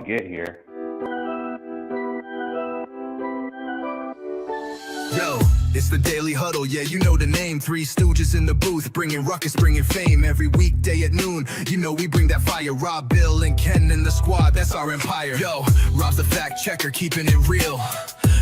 get here. Yo, it's the Daily Huddle, yeah, you know the name. Three stooges in the booth, bringing ruckus, bringing fame. Every weekday at noon, you know we bring that fire. Rob, Bill, and Ken in the squad, that's our empire. Yo, Rob's the fact checker, keeping it real.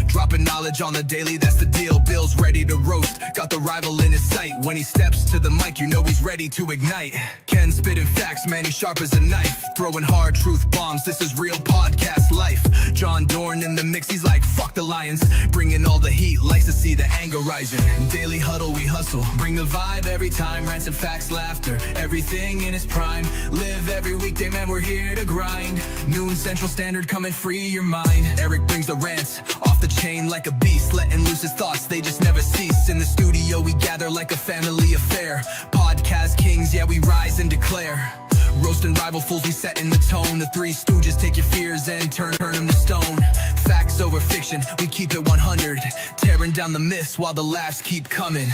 Dropping knowledge on the daily, that's the deal. Bill's ready to roast, got the rival in his sight. When he steps to the mic, you know he's ready to ignite. Ken spitting facts, man, he's sharp as a knife. Throwing hard truth bombs, this is real podcast life. John Dorn in the mix, he's like, fuck the Lions. Bringing all the heat, likes to see the anger rising. Daily Huddle, we hustle, bring the vibe every time. Rants and facts, laughter, everything in its prime. Live every weekday, man, we're here to grind. Noon Central Standard, come and free your mind. Eric brings the rants, off the chain like a beast, letting loose his thoughts, they just never cease. In the studio we gather like a family affair. Podcast kings, yeah, we rise and declare. Roasting rival fools, we setting the tone. The Three Stooges take your fears and turn them to stone. Facts over fiction, we keep it 100. Tearing down the myths while the laughs keep coming.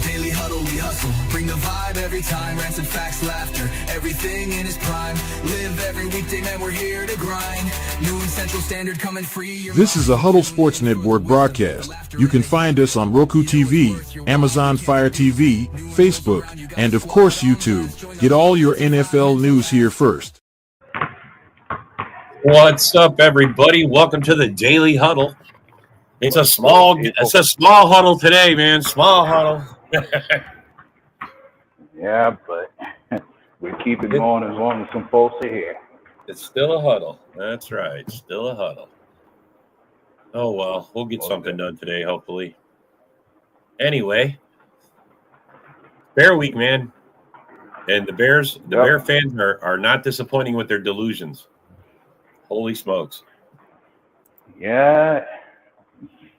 Daily Huddle, we hustle, bring the vibe every time. Rants and facts, laughter, everything in its prime. Live every weekday, man, we're here to grind. Noon Central Standard, come and free your This is a Huddle Sports Network broadcast. You can find us on Roku TV, Amazon Fire TV, Facebook, and of course YouTube. Get all your NFL news here first. What's up, everybody? Welcome to the Daily Huddle. It's a small huddle today, man. Small huddle. Yeah, but we keep it going as long as some folks are here. It's still a huddle. That's right. Still a huddle. Oh, well, we'll get something done today, hopefully. Anyway, Bear Week, man. And the Bear fans are not disappointing with their delusions. Holy smokes. Yeah,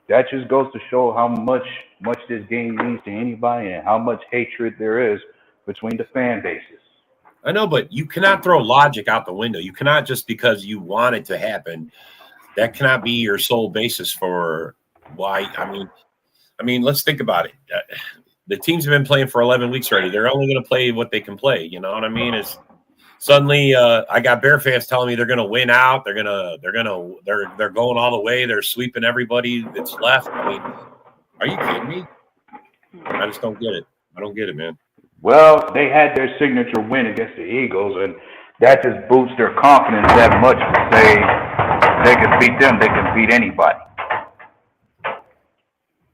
that just goes to show how much this game means to anybody and how much hatred there is between the fan bases. I know, but you cannot throw logic out the window. You cannot, just because you want it to happen, that cannot be your sole basis for why. I mean, let's think about it. The teams have been playing for 11 weeks already. They're only going to play what they can play. You know what I mean? It's suddenly I got Bear fans telling me they're going to win out. They're going all the way. They're sweeping everybody that's left. I mean, are you kidding me? I just don't get it. I don't get it, man. Well, they had their signature win against the Eagles, and that just boosts their confidence that much to say they can beat them. They can beat anybody.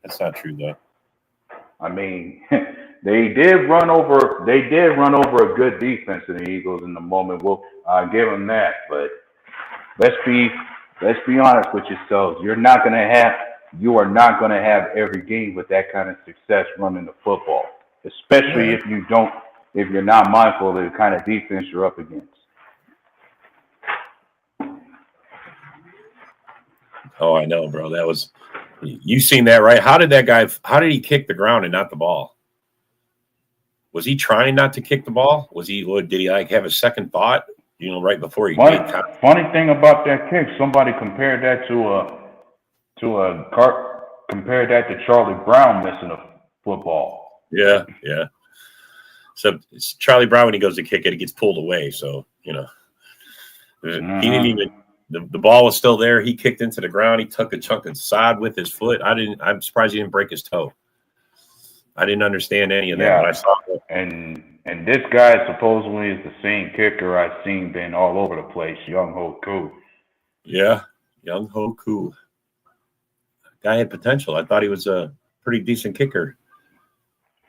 That's not true, though. I mean, they did run over a good defense in the Eagles in the moment. We'll give them that, but let's be honest with yourselves. You are not going to have every game with that kind of success running the football, especially if you're not mindful of the kind of defense you're up against. Oh, I know, bro. You seen that, right? How did he kick the ground and not the ball? Was he trying not to kick the ball? Did he have a second thought, right before he did? Funny thing about that kick, somebody compared that compared that to Charlie Brown missing a football. Yeah. So it's Charlie Brown, when he goes to kick it, it gets pulled away. So, he didn't even. The ball was still there. He kicked into the ground. He took a chunk of sod with his foot. I'm surprised he didn't break his toe. I didn't understand any of that when I saw it. And this guy supposedly is the same kicker I've seen been all over the place, Young Ho Koo. Yeah, Young Ho Koo. Guy had potential. I thought he was a pretty decent kicker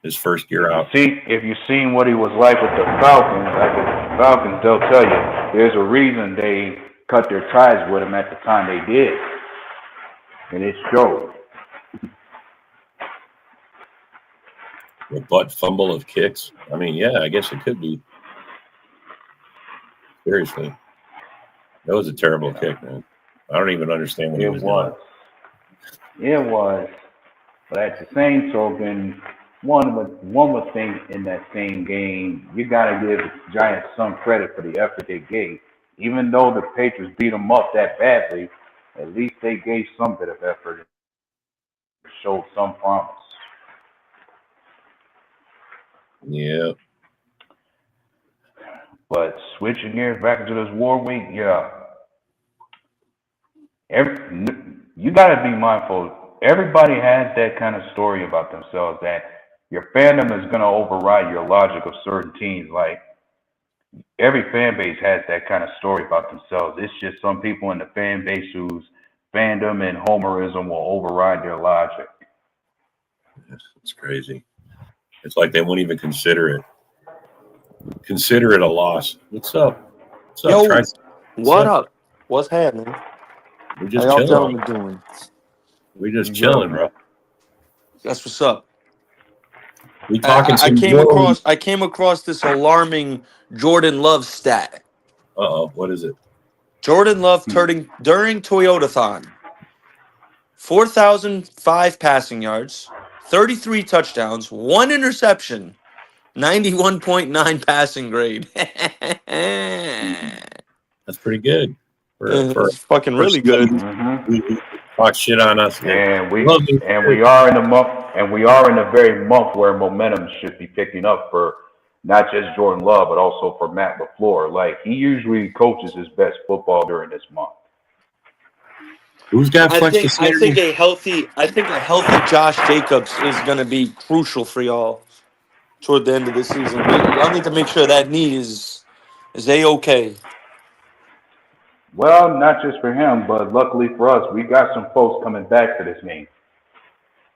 his first year out. If you've seen what he was like with the Falcons, they'll tell you there's a reason they cut their ties with him at the time they did. And it showed. A butt fumble of kicks. I mean, yeah, I guess it could be. Seriously. That was a terrible kick, man. I don't even understand what he was doing. It was. But at the same token, one would think in that same game, you got to give the Giants some credit for the effort they gave. Even though the Patriots beat them up that badly, at least they gave some bit of effort and showed some promise. Yeah. But switching gears back into this war week, yeah. You got to be mindful. Everybody has that kind of story about themselves that your fandom is going to override your logic of certain teams. Like every fan base has that kind of story about themselves. It's just some people in the fan base whose fandom and homerism will override their logic. It's crazy. It's like they won't even consider it. Consider it a loss. What's up? What's up, Yo, Trice? what up? What's happening? We're How just y'all chilling. gentlemen doing? We're just chilling, bro. That's what's up. We talking I some came across this alarming Jordan Love stat. Uh-oh, what is it? Jordan Love during Toyotathon, 4,005 passing yards, 33 touchdowns, 1 interception, 91.9 passing grade. That's pretty good. For It's fucking really somebody good. who talk shit on us. And we Love me. are in the month, and we are in the very month where momentum should be picking up for not just Jordan Love, but also for Matt LaFleur. Like he usually coaches his best football during this month. Who's got flex to I think Saturday? a healthy Josh Jacobs is going to be crucial for y'all toward the end of the season. Y'all need to make sure that knee is a-okay. Well, not just for him, but luckily for us, we got some folks coming back to this game.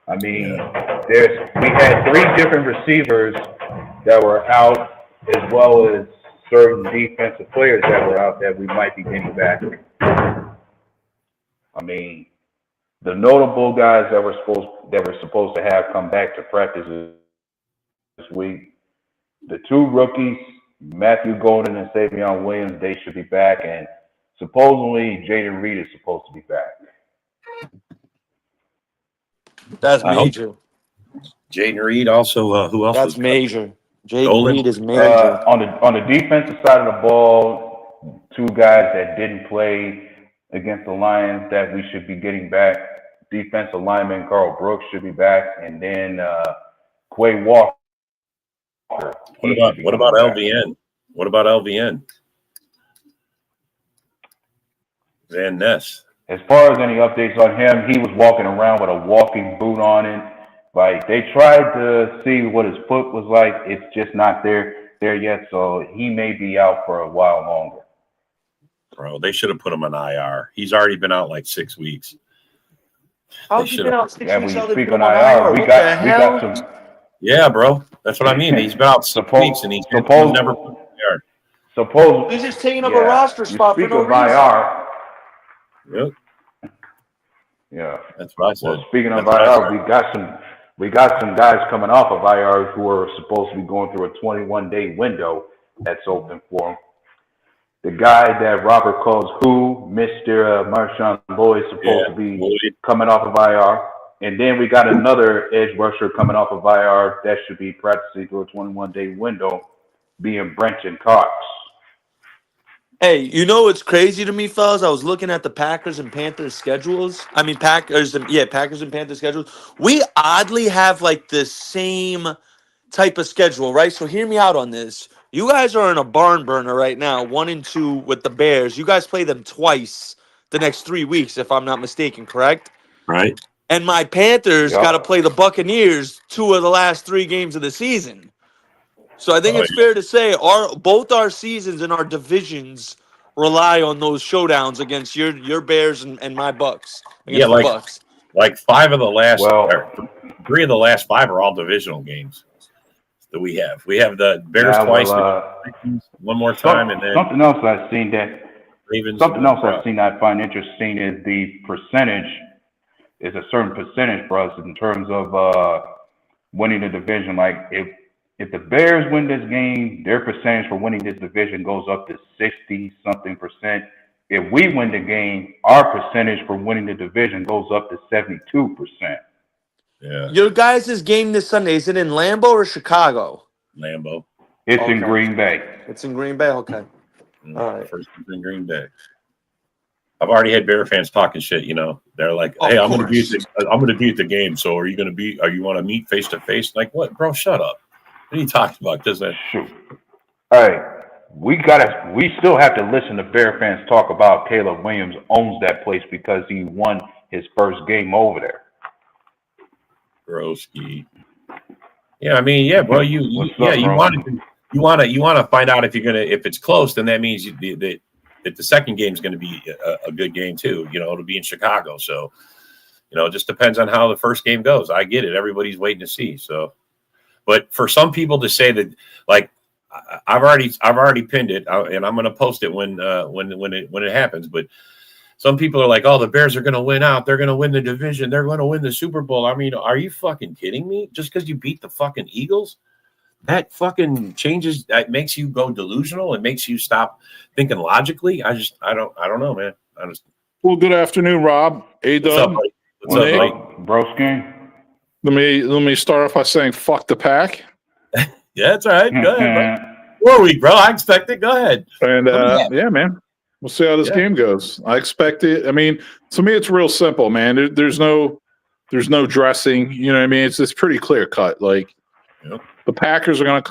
I mean, we had 3 different receivers that were out, as well as certain defensive players that were out that we might be getting back. I mean, the notable guys that were supposed to have come back to practice this week, the 2 rookies, Matthew Golden and Savion Williams, they should be back, and supposedly Jaden Reed is supposed to be back. That's I hope major. Jaden Reed also. Who else? That's was major. Jaden Dolan? Reed is major. On the defensive side of the ball, 2 guys that didn't play against the Lions that we should be getting back. Defensive lineman Carl Brooks should be back, and then Quay Walker. What about LVN? What about LVN? Van Ness. As far as any updates on him, he was walking around with a walking boot on it. Like they tried to see what his foot was like. It's just not there yet, so he may be out for a while longer. Bro, they should have put him on IR. He's already been out like 6 weeks. How's he been out 6 Yeah, weeks? when you How they speak put on him IR, IR? we What got the hell? some. Yeah, bro. That's what I mean. He's been out 6 weeks and he's never put him IR. Suppose He's just taking up a roster spot for speak no of reason. IR. Yep. Yeah. That's what I said. Well, speaking of IR, we got some guys coming off of IR who are supposed to be going through a 21-day window that's open for them. The guy that Robert calls Mr. Marshawn Lloyd, supposed to be coming off of IR. And then we got another edge rusher coming off of IR that should be practicing through a 21-day window, being Brenton Cox. Hey, you know what's crazy to me, fellas? I was looking at the Packers and Panthers schedules. Packers and Panthers schedules. We oddly have like the same type of schedule, right? So hear me out on this. You guys are in a barn burner right now, 1-2 with the Bears. You guys play them twice the next 3 weeks, if I'm not mistaken, correct? Right. And my Panthers got to play the Buccaneers 2 of the last 3 games of the season. So I think it's fair to say both our seasons and our divisions rely on those showdowns against your Bears and my Bucks. Yeah, like 5 of the last, 3 of the last 5 are all divisional games that we have. We have the Bears twice, one more time, and then something else I've seen I find interesting is the percentage. Is a certain percentage for us in terms of winning the division. Like if the Bears win this game, their percentage for winning this division goes up to 60-something%. If we win the game, our percentage for winning the division goes up to 72%. Yeah. Your guys' game this Sunday, is it in Lambeau or Chicago? Lambeau. It's in Green Bay. It's in Green Bay? Okay. All right. First in Green Bay. I've already had Bear fans talking shit, They're like, hey, I'm gonna be at the game, so are you want to meet face to face? Like, what, bro, shut up. What are you talking about? Shoot. All right. we still have to listen to Bear fans talk about Caleb Williams owns that place because he won his first game over there. Broski. Yeah, I mean, yeah, bro. You want to find out if it's close, then that means that the second game is going to be a good game too. It'll be in Chicago, so it just depends on how the first game goes. I get it. Everybody's waiting to see. So, but for some people to say that, like, I've already pinned it, and I'm going to post it when it happens. But some people are like, "Oh, the Bears are going to win out. They're going to win the division. They're going to win the Super Bowl." I mean, are you fucking kidding me? Just because you beat the fucking Eagles, that fucking changes. That makes you go delusional. It makes you stop thinking logically. I don't know, man. Well, good afternoon, Rob. What's up, buddy? What's up, buddy? Broski? Let me start off by saying fuck the pack. Yeah, that's all right. Go ahead, bro. 4 week, bro. I expect it. Go ahead. And yeah, man. We'll see how this game goes. I expect it. I mean, to me, it's real simple, man. There's no dressing. You know what I mean? It's pretty clear cut. Like the Packers are going to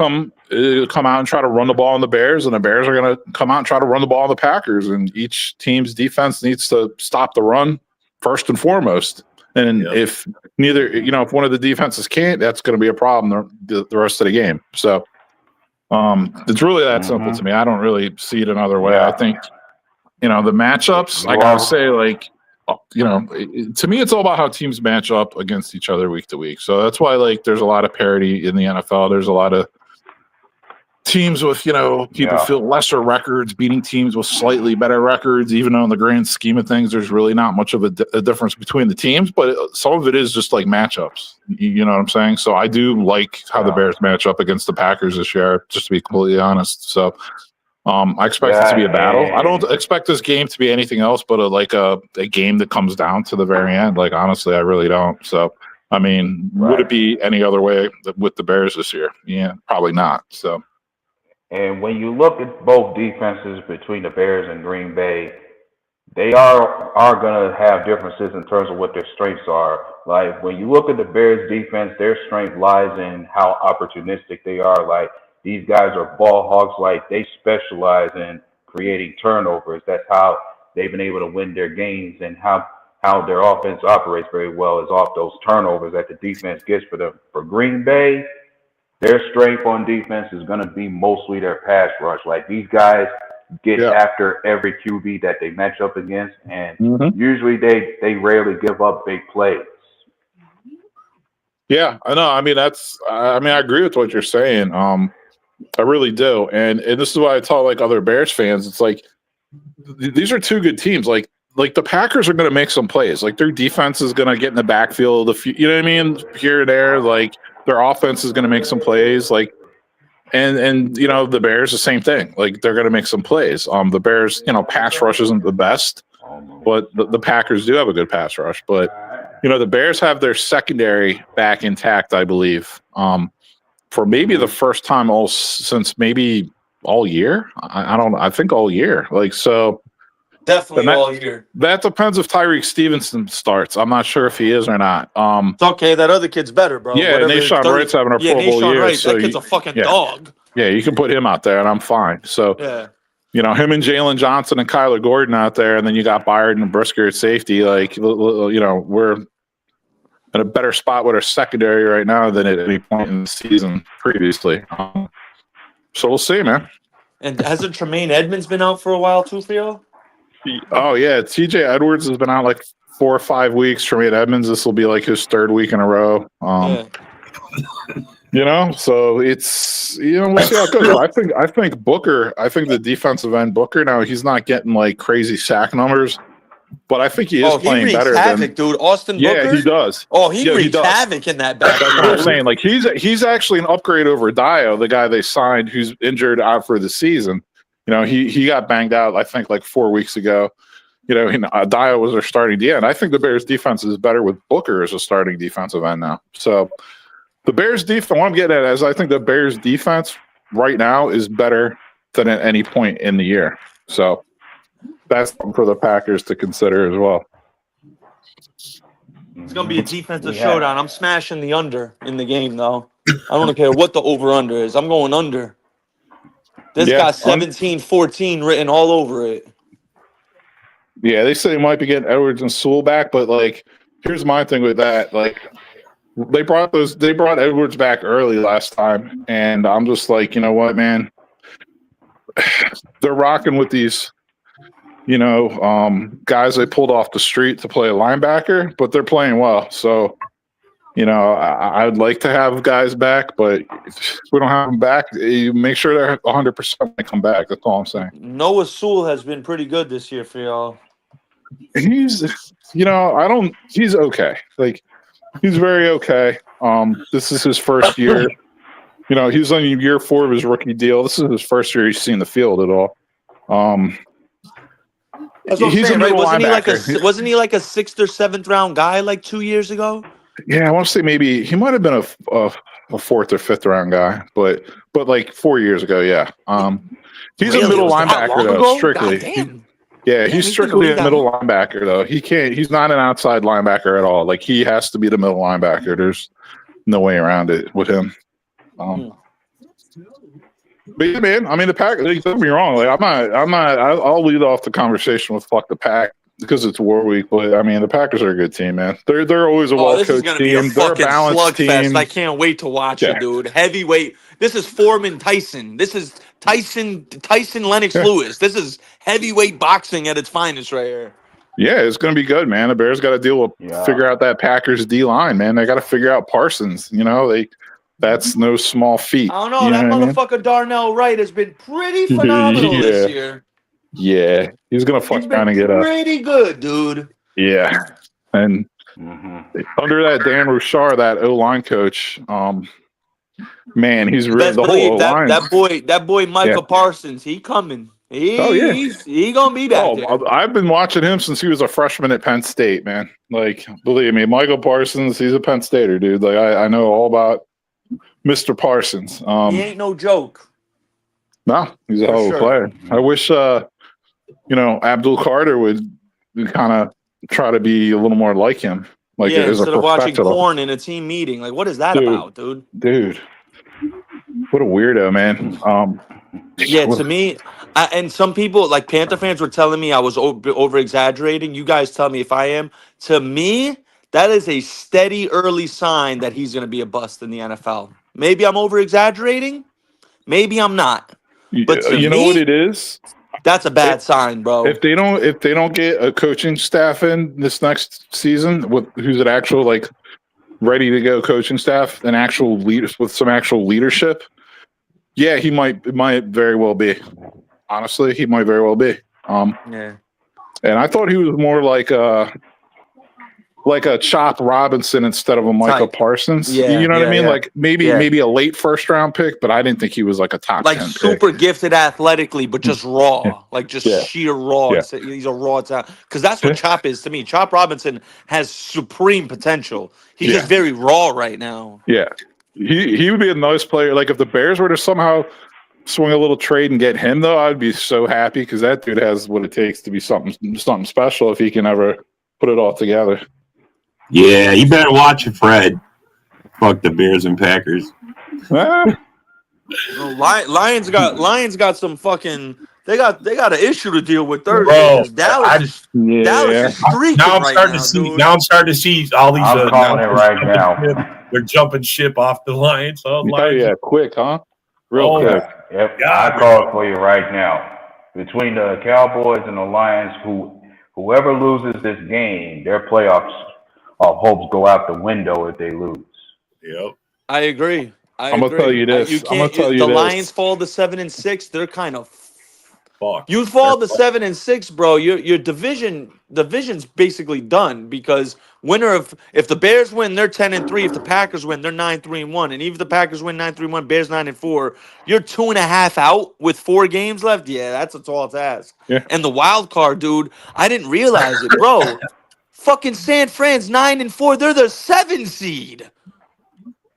come out and try to run the ball on the Bears, and the Bears are going to come out and try to run the ball on the Packers. And each team's defense needs to stop the run first and foremost. And if if one of the defenses can't, that's going to be a problem the rest of the game. So it's really that simple to me. I don't really see it another way. I think, the matchups, I got to say, like, to me, it's all about how teams match up against each other week to week. So that's why, like, there's a lot of parity in the NFL. There's a lot of teams with, people feel lesser records, beating teams with slightly better records, even though in the grand scheme of things, there's really not much of a difference between the teams. But some of it is just like matchups. You know what I'm saying? So I do like how the Bears match up against the Packers this year, just to be completely honest. So I expect it to be a battle. I don't expect this game to be anything else but a game that comes down to the very end. Like, honestly, I really don't. So, I mean, would it be any other way with the Bears this year? Yeah, probably not. So. And when you look at both defenses between the Bears and Green Bay, they are going to have differences in terms of what their strengths are. Like, when you look at the Bears defense, their strength lies in how opportunistic they are. Like, these guys are ball hogs. Like, they specialize in creating turnovers. That's how they've been able to win their games, and how their offense operates very well is off those turnovers that the defense gets for them. For Green Bay, their strength on defense is going to be mostly their pass rush. Like, these guys get after every QB that they match up against, and usually they rarely give up big plays. Yeah, I know. I mean, I agree with what you're saying. I really do. And this is why I tell like other Bears fans, it's like these are two good teams. Like the Packers are going to make some plays. Like, their defense is going to get in the backfield, you know what I mean, here and there. Like, their offense is going to make some plays. Like, and the Bears, the same thing. Like, they're going to make some plays. The Bears, pass rush isn't the best, but the Packers do have a good pass rush. But the Bears have their secondary back intact, I believe, for maybe the first time since maybe all year. I think all year. Like, so. Definitely all year. That depends if Tyreek Stevenson starts. I'm not sure if he is or not. It's okay. That other kid's better, bro. Yeah, Nashon Wright's having a Pro Bowl year. Wright, so that kid's a fucking dog. Yeah, you can put him out there, and I'm fine. So, him and Jalen Johnson and Kyler Gordon out there, and then you got Byard and Brisker at safety. Like, we're in a better spot with our secondary right now than at any point in the season previously. So we'll see, man. And hasn't Tremaine Edmonds been out for a while too, for y'all? Oh, yeah. TJ Edwards has been out like 4 or 5 weeks. Tremaine Edmonds, this will be like his third week in a row. So it's, we'll see how it goes. I think Booker, the defensive end Booker, now he's not getting like crazy sack numbers, but I think he is playing better havoc, dude. Austin Booker? Yeah, he does. Oh, he wreaks havoc in that back. That's what I'm saying. Like, he's actually an upgrade over Dio, the guy they signed who's injured out for the season. He got banged out, I think, like 4 weeks ago. Dio was their starting DN. I think the Bears' defense is better with Booker as a starting defensive end now. So the Bears' defense, what I'm getting at is I think the Bears' defense right now is better than at any point in the year. So that's for the Packers to consider as well. It's going to be a defensive showdown. I'm smashing the under in the game, though. I don't care what the over-under is. I'm going under. This Yeah, got 17-14 written all over it. Yeah, they say they might be getting Edwards and Sewell back, but like, here's my thing with that. Like, they brought Edwards back early last time, and I'm just like, you know what, man? They're rocking with these, guys they pulled off the street to play a linebacker, but they're playing well. So, I'd like to have guys back, but if we don't have them back, you make sure they're 100% when they come back. That's all I'm saying. Noah Sewell has been pretty good this year for y'all. He's, he's okay. Like, he's very okay. This is his first year. He's on year 4 of his rookie deal. This is his first year he's seen the field at all. That's what I'm He's saying, a right? middle Wasn't he like a 6th or 7th round guy like 2 years ago? Yeah, I want to say maybe he might have been a 4th or 5th round guy, but like 4 years ago, yeah. He's Really? a middle It was that linebacker long though, ago? strictly. Goddamn. He's he's been strictly in a the league middle linebacker though. He's not an outside linebacker at all. Like, he has to be the middle linebacker. There's no way around it with him. But yeah, man, I mean, the Pack, don't get me wrong. Like, I'll lead off the conversation with fuck the Pack because it's War Week. But I mean, the Packers are a good team, man. They're always a well-coached team. Be a They're a fucking balanced slugfest. team. I can't wait to watch Yeah. it, dude. Heavyweight. This is Foreman Tyson. This is Tyson Lennox Lewis. This is heavyweight boxing at its finest right here. Yeah, it's going to be good, man. The Bears got to figure out that Packers D line, man. They got to figure out Parsons. That's no small feat. I don't know. That motherfucker Darnell Wright has been pretty phenomenal this year. Yeah, he's going to fuck down and get up. Pretty good, dude. Yeah, and under that Dan Rouchar, that O-line coach, man, he's really the whole O-line. That boy Micah Parsons, he coming. He's gonna be back there. I've been watching him since he was a freshman at Penn State, man. Like, believe me, Michael Parsons, he's a Penn Stater, dude. Like, I know all about Mr. Parsons. He ain't no joke. No, he's a hell of a player. I wish, Abdul Carter would kind of try to be a little more like him. Like, as instead a of watching professional. porn in a team meeting. Like, what is that about, dude? Dude, what a weirdo, man. To me, and some people, like Panther fans, were telling me I was over exaggerating. You guys tell me if I am. To me, that is a steady early sign that he's going to be a bust in the NFL. Maybe I'm over exaggerating. Maybe I'm not. But to you know what it is? That's a bad sign, bro. If they don't get a coaching staff in this next season who's an actual like ready to go coaching staff and actual leaders with some actual leadership, yeah, it might very well be. Honestly, he might very well be. And I thought he was more like a Chop Robinson instead of a Michael Parsons. You know what I mean? Like maybe a late first round pick, but I didn't think he was like a top 10 super pick. gifted athletically, but just raw, like just sheer raw. Yeah. He's a raw talent because that's what Chop is to me. Chop Robinson has supreme potential. He's just very raw right now. Yeah, he would be a nice player. Like if the Bears were to somehow swing a little trade and get him, though, I'd be so happy because that dude has what it takes to be something special if he can ever put it all together. Yeah, you better watch it, Fred. Fuck the Bears and Packers. Lions got some fucking. They got an issue to deal with Thursday. Bro, Dallas is streaking now I'm right starting now, to see. dude. Now I'm starting to see all these. I'm calling it right now. They're jumping ship off the Lions. Quick, huh? Real quick. Yep. I call it for you right now. Between the Cowboys and the Lions, whoever loses this game, their playoffs hopes go out the window if they lose. Yep. I agree. I'm gonna tell you this. The Lions fall to 7-6. They're kind of fucked. You fall to 7-6, bro. Your division's basically done because if the Bears win, they're 10-3. If the Packers win, they're 9-3-1. And even if the Packers win 9-3-1, Bears 9-4. You're 2.5 out with 4 games left. Yeah, that's a tall task. Yeah. And the wild card, dude, I didn't realize it, bro. Fucking San Fran's 9-4. They're the 7 seed.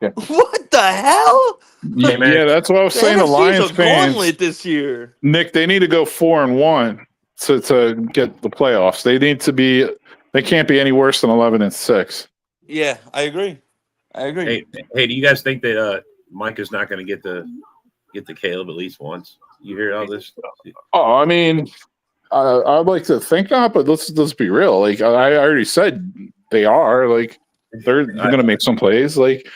Yeah. What the hell? Yeah, that's what I was saying. The Lions fans this year, Nick, they need to go 4-1 to get the playoffs. They need to be. They can't be any worse than 11-6. Yeah, I agree. Hey, do you guys think that Mike is not going to get the Caleb at least once? You hear all this? Oh, I mean, I'd like to think not, but let's be real. Like I already said, they are like they're going to make some plays. Like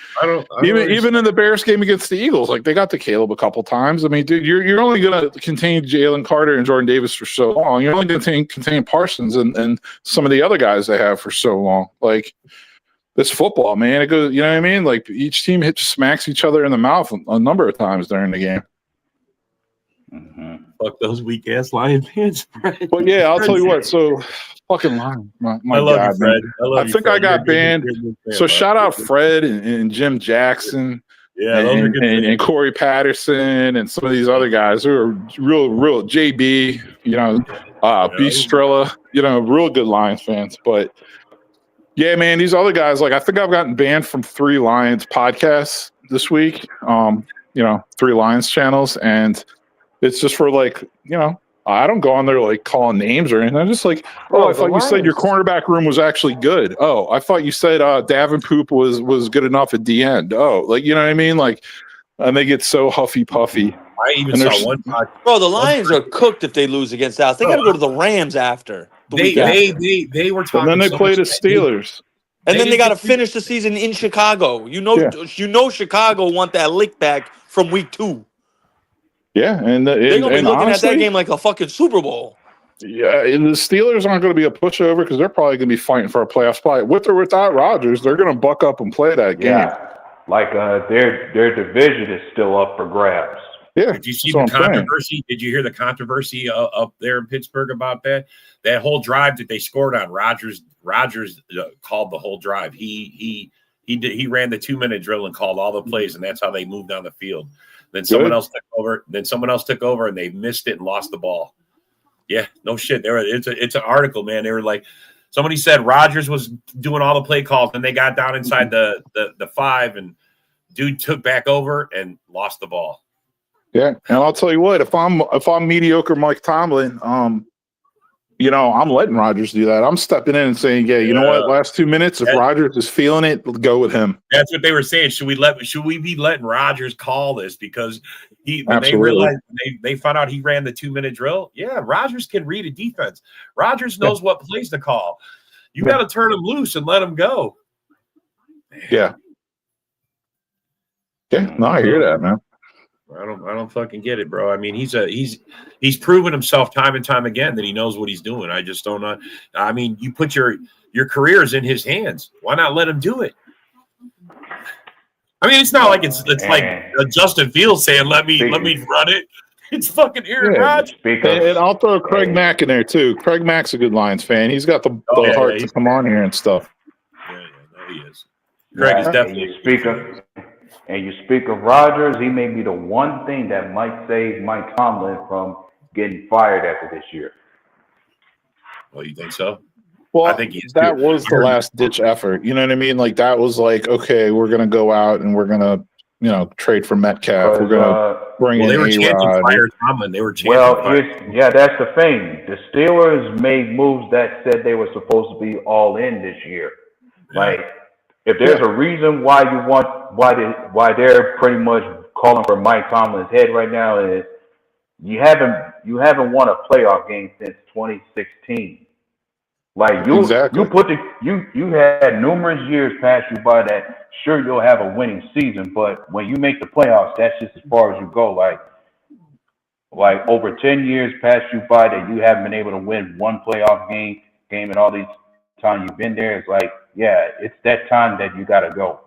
even in the Bears game against the Eagles, like they got to Caleb a couple times. I mean, dude, you're only going to contain Jalen Carter and Jordan Davis for so long. You're only going to contain Parsons and some of the other guys they have for so long. Like it's football, man. It goes. You know what I mean? Like each team smacks each other in the mouth a number of times during the game. Mm-hmm. Fuck those weak ass Lion fans. But yeah, I'll tell you what. So fucking Lion. My I love God, you, Fred. man. I think I got banned. So shout out Fred and Jim Jackson. Yeah, and Corey Patterson and some of these other guys who are real JB, B Strella, real good Lions fans. But yeah, man, these other guys, like I think I've gotten banned from 3 Lions podcasts this week. 3 Lions channels, and it's just for like, I don't go on there like calling names or anything. I'm just like, I thought you said your cornerback room was actually good. Oh, I thought you said Davenport was good enough at the end. Oh, like, you know what I mean? Like, and they get so huffy puffy. I even saw one podcast. Bro, the Lions are cooked if they lose against Dallas. They got to go to the Rams after. They were talking. And then they play the Steelers. And then they got to finish the season in Chicago. You know, Chicago want that lick back from week 2. Yeah, and they're gonna be looking honestly, at that game like a fucking Super Bowl. Yeah, and the Steelers aren't going to be a pushover because they're probably going to be fighting for a playoff spot. With or without Rodgers, they're going to buck up and play that game. Yeah, like their division is still up for grabs. Yeah. Did you see the controversy? Did you hear the controversy up there in Pittsburgh about that? That whole drive that they scored on, Rodgers called the whole drive. He ran the 2-minute drill and called all the plays, and that's how they moved down the field. Then someone else took over, and they missed it and lost the ball. Yeah, no shit. It's an article, man. They were like, somebody said Rodgers was doing all the play calls, and they got down inside the 5, and dude took back over and lost the ball. Yeah, and I'll tell you what, if I'm mediocre Mike Tomlin, I'm letting Rodgers do that. I'm stepping in and saying, yeah, you know what? Last 2 minutes, if Rodgers is feeling it, go with him. That's what they were saying. Should we be letting Rodgers call this because they realized they found out he ran the 2-minute drill? Yeah, Rodgers can read a defense. Rodgers knows what plays to call. You got to turn him loose and let him go. Yeah. Yeah. No, I hear that, man. I don't fucking get it, bro. I mean, he's proven himself time and time again that he knows what he's doing. I just don't know. I mean, you put your careers in his hands. Why not let him do it? I mean, it's not like it's like Justin Fields saying, "Let me run it." It's fucking Aaron Rodgers. And I'll throw Craig Mack in there too. Craig Mack's a good Lions fan. He's got the heart to come on here and stuff. Yeah, no, he is. Craig is definitely. And you speak of Rodgers, he may be the one thing that might save Mike Tomlin from getting fired after this year. Well, you think so? Well, I think that was the last ditch effort. You know what I mean? Like that was like, okay, we're gonna go out and we're gonna, trade for Metcalf. We're gonna bring in A-Rod. Fire Tomlin. They were chanting. Well, that's the thing. The Steelers made moves that said they were supposed to be all in this year. Yeah. Like, if there's a reason why they're pretty much calling for Mike Tomlin's head right now, is you haven't won a playoff game since 2016. Like you had numerous years pass you by that. Sure, you'll have a winning season, but when you make the playoffs, that's just as far as you go. Like over 10 years pass you by that you haven't been able to win one playoff game in all these time you've been there. It's like, yeah, it's that time that you got to go.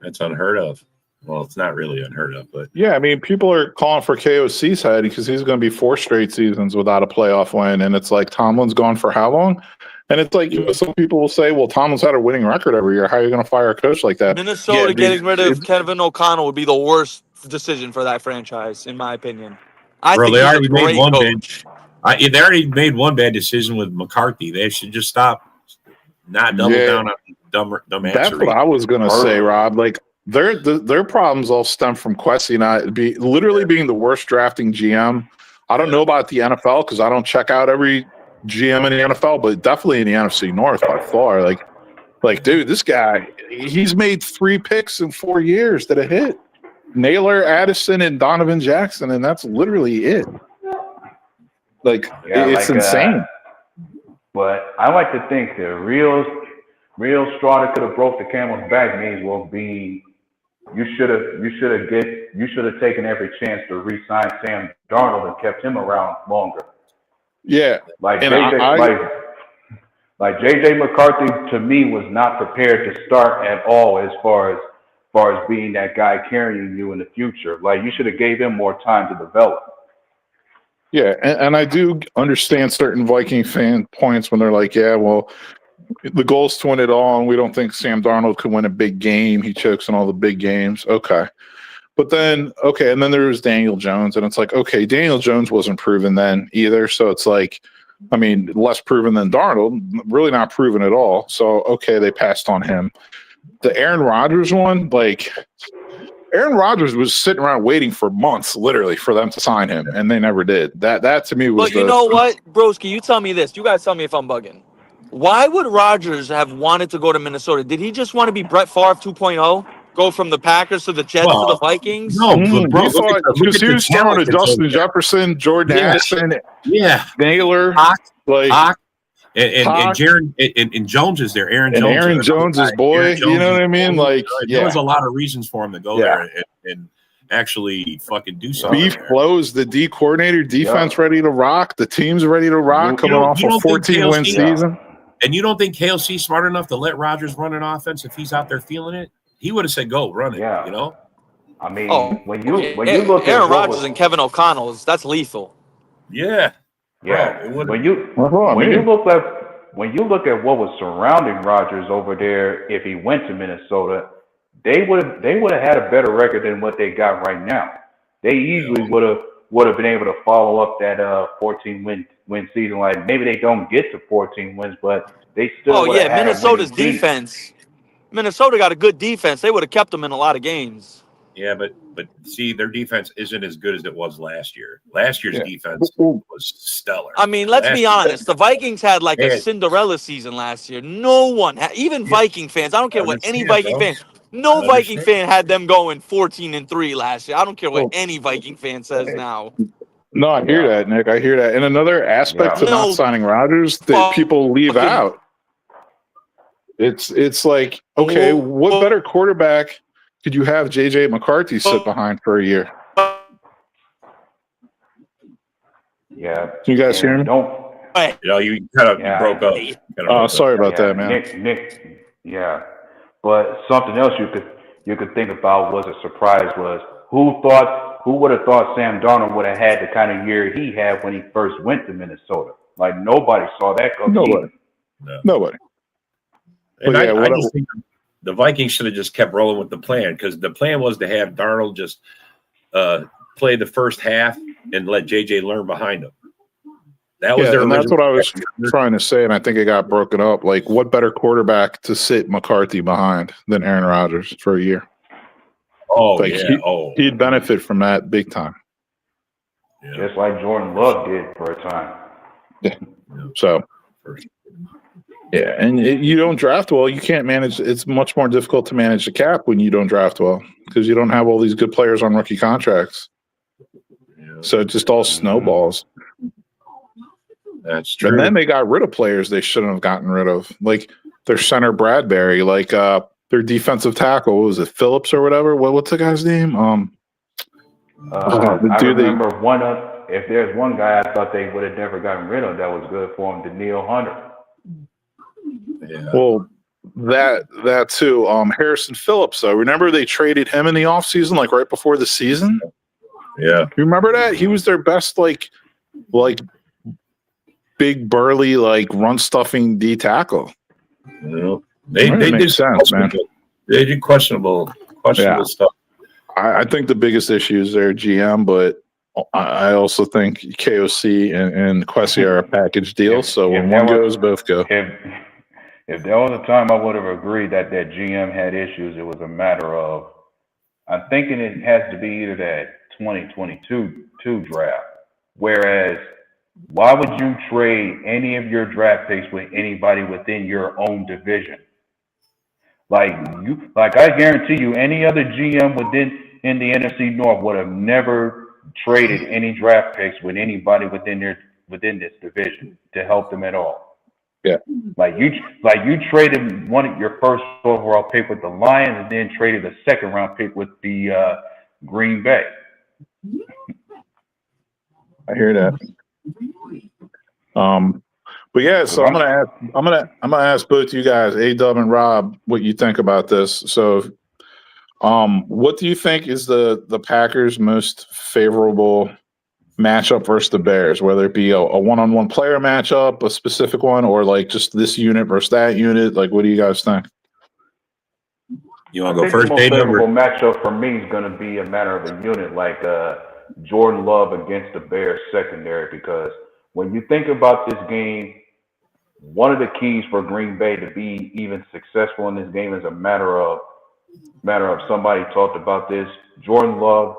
That's unheard of. Well, it's not really unheard of, but yeah, I mean, people are calling for KOC's head because he's going to be 4 straight seasons without a playoff win, and it's like Tomlin's gone for how long? And it's like, some people will say, well, Tomlin's had a winning record every year. How are you going to fire a coach like that? Minnesota getting rid of Kevin O'Connell would be the worst decision for that franchise, in my opinion. I think they already made one they already made one bad decision with McCarthy. They should just stop. Not double down on dumb answer. That's what I was gonna say, Rob. Like their problems all stem from Quessy and I being the worst drafting GM. I don't know about the NFL because I don't check out every GM in the NFL, but definitely in the NFC North by far. Like, dude, this guy, he's made 3 picks in 4 years that have hit. Naylor, Addison, and Donovan Jackson, and that's literally it. Like, Yeah, it's insane. But I like to think the real straw that could have broke the camel's back means will be you should have taken every chance to re-sign Sam Darnold and kept him around longer. Yeah, Like and like JJ McCarthy to me was not prepared to start at all as far as being that guy carrying you in the future. Like you should have gave him more time to develop. Yeah, and I do understand certain Viking fan points when they're like, yeah, well, the goal is to win it all, and we don't think Sam Darnold could win a big game. He chokes in all the big games. Okay. But then, and then there was Daniel Jones, and it's like, okay, Daniel Jones wasn't proven then either. So it's like, I mean, less proven than Darnold, really not proven at all. So, okay, they passed on him. The Aaron Rodgers one, like, Aaron Rodgers was sitting around waiting for months, literally, for them to sign him, and they never did. That to me was. But you know what, Broski? You tell me this. You guys tell me if I'm bugging. Why would Rodgers have wanted to go to Minnesota? Did he just want to be Brett Favre 2.0? Go from the Packers to the Jets to the Vikings? No, bro, you thought because he was throwing to Justin Jefferson, Jordan Addison, Naylor, Hawk, and Jaron and Jones is there. Aaron Jones is boy. Aaron Jones, you know what I mean? Like, there was a lot of reasons for him to go there and actually fucking do something. Beef flows, the D coordinator, defense ready to rock. The team's ready to rock, coming off a 14-win season. And you don't think KLC's smart enough to let Rodgers run an offense if he's out there feeling it? He would have said, "Go run it." Yeah. You know. I mean, when you look at Aaron Rodgers and Kevin O'Connell, that's lethal. Yeah. Yeah. Bro, when you look at what was surrounding Rodgers over there, if he went to Minnesota, they would have had a better record than what they got right now. They easily would have been able to follow up that 14 win season. Like maybe they don't get to 14 wins, but they still. Oh yeah, Minnesota's defense. Minnesota got a good defense. They would have kept them in a lot of games. Yeah, but see, their defense isn't as good as it was last year. Last year's defense was stellar. I mean, let's be honest. The Vikings had like a Cinderella season last year. No one, even Viking fans. I don't care what any Viking fan. No Viking fan had them going 14-3 last year. I don't care what any Viking fan says now. No, I hear that, Nick. I hear that. And another aspect of not signing Rodgers that people leave out. It's like, okay, what better quarterback could you have JJ McCarthy sit behind for a year? Yeah. Can you guys hear me? You kind of broke up. Oh, sorry about that, man. Nick, yeah. But something else you could think about was a surprise was who would have thought Sam Darnold would have had the kind of year he had when he first went to Minnesota? Like nobody saw that coming. Nobody. And I just think the Vikings should have just kept rolling with the plan because the plan was to have Darnold just play the first half and let JJ learn behind him. That was and that's what I was trying to say, and I think it got broken up. Like, what better quarterback to sit McCarthy behind than Aaron Rodgers for a year? Oh, he'd benefit from that big time. Yeah. Just like Jordan Love did for a time. Yeah. So, and you don't draft well, you can't manage. It's much more difficult to manage the cap when you don't draft well because you don't have all these good players on rookie contracts. Yeah. So it just all snowballs. That's true. And then they got rid of players they shouldn't have gotten rid of, like their center Bradbury, like their defensive tackle. What was it, Phillips or whatever? What's the guy's name? I remember if there's one guy I thought they would have never gotten rid of that was good for him, Danielle Hunter. Yeah. Well, that too. Harrison Phillips, though. Remember they traded him in the offseason, like right before the season? Yeah. You remember that? He was their best, like big burly, like run stuffing D tackle. Yeah. They did sense, man. They did questionable stuff. I think the biggest issue is their GM, but I also think KOC and Kwesi are a package deal. So when one goes, both go. If there was a time I would have agreed that GM had issues, it was a matter of, I'm thinking it has to be either that 2022 draft. Whereas, why would you trade any of your draft picks with anybody within your own division? I guarantee you, any other GM in the NFC North would have never traded any draft picks with anybody within this division to help them at all. Yeah. Like you traded one of your first overall pick with the Lions and then traded a second round pick with the Green Bay. I hear that. But yeah, so I'm gonna ask both you guys, A-Dub and Rob, what you think about this. So, what do you think is the Packers' most favorable matchup versus the Bears? Whether it be a one-on-one player matchup, a specific one, or like just this unit versus that unit. Like, what do you guys think? You want to go first, The most A-Dub? favorable matchup for me is going to be a matter of a unit like Jordan Love against the Bears secondary, because when you think about this game, one of the keys for Green Bay to be even successful in this game is a matter of somebody talked about this. Jordan Love,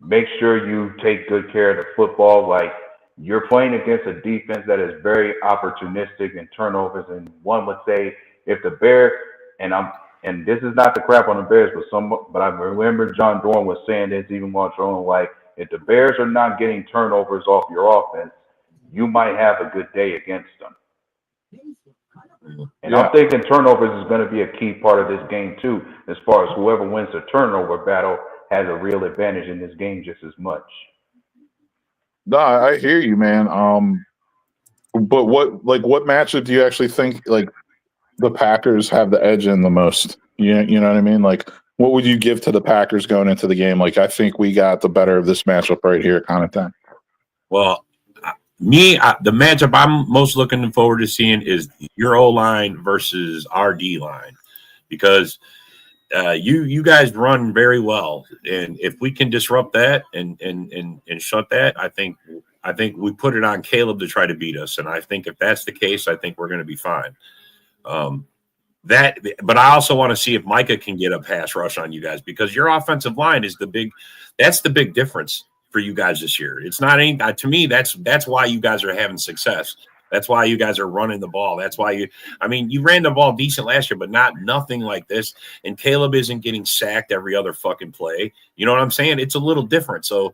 make sure you take good care of the football. Like, you're playing against a defense that is very opportunistic in turnovers, and one would say if the Bears, and this is not to crap on the Bears, but I remember John Dorn was saying this even while throwing, like, if the Bears are not getting turnovers off your offense, you might have a good day against them. And I'm thinking turnovers is going to be a key part of this game too, as far as whoever wins the turnover battle has a real advantage in this game just as much. No, I hear you, man. But what matchup do you actually think like the Packers have the edge in the most? You know what I mean? Like, what would you give to the Packers going into the game? Like, I think we got the better of this matchup right here, kind of thing. Well, the matchup I'm most looking forward to seeing is your O-line versus our D-line, because you guys run very well, and if we can disrupt that and shut that, I think we put it on Caleb to try to beat us, and I think if that's the case, I think we're going to be fine. But I also want to see if Micah can get a pass rush on you guys, because your offensive line is the big difference for you guys this year. It's not any to me. That's why you guys are having success. That's why you guys are running the ball. That's why you ran the ball decent last year, but nothing like this. And Caleb isn't getting sacked every other fucking play. You know what I'm saying? It's a little different. So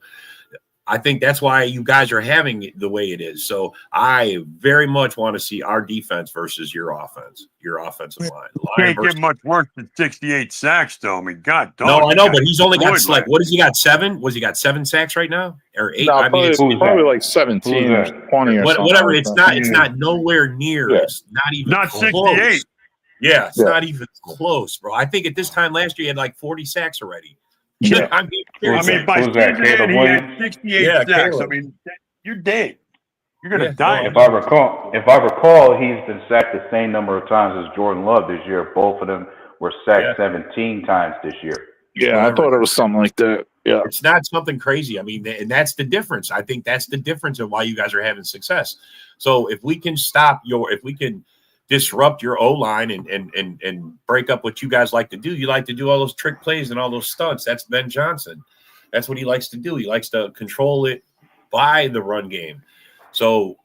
I think that's why you guys are having it the way it is. So I very much want to see our defense versus your offense, your offensive line. Can't get much worse than 68 sacks, though. I mean, God, no, I know, but he's only got like, what has he got? 7? Was he got 7 sacks right now, or 8? No, I mean, it's probably like 17 or 20 or something. Whatever. It's not. It's not nowhere near. Yeah. It's not even not close. 68. Yeah, it's not even close, bro. I think at this time last year he had like 40 sacks already. Yeah. I mean, by season end, he had 68 sacks. Caleb. I mean, you're dead. You're gonna die. If I recall, he's been sacked the same number of times as Jordan Love this year. Both of them were sacked 17 times this year. Yeah, I thought it was something like that. Yeah, it's not something crazy. I mean, and that's the difference. I think that's the difference of why you guys are having success. So if we can disrupt your O-line and break up what you guys like to do. You like to do all those trick plays and all those stunts. That's Ben Johnson. That's what he likes to do. He likes to control it by the run game. So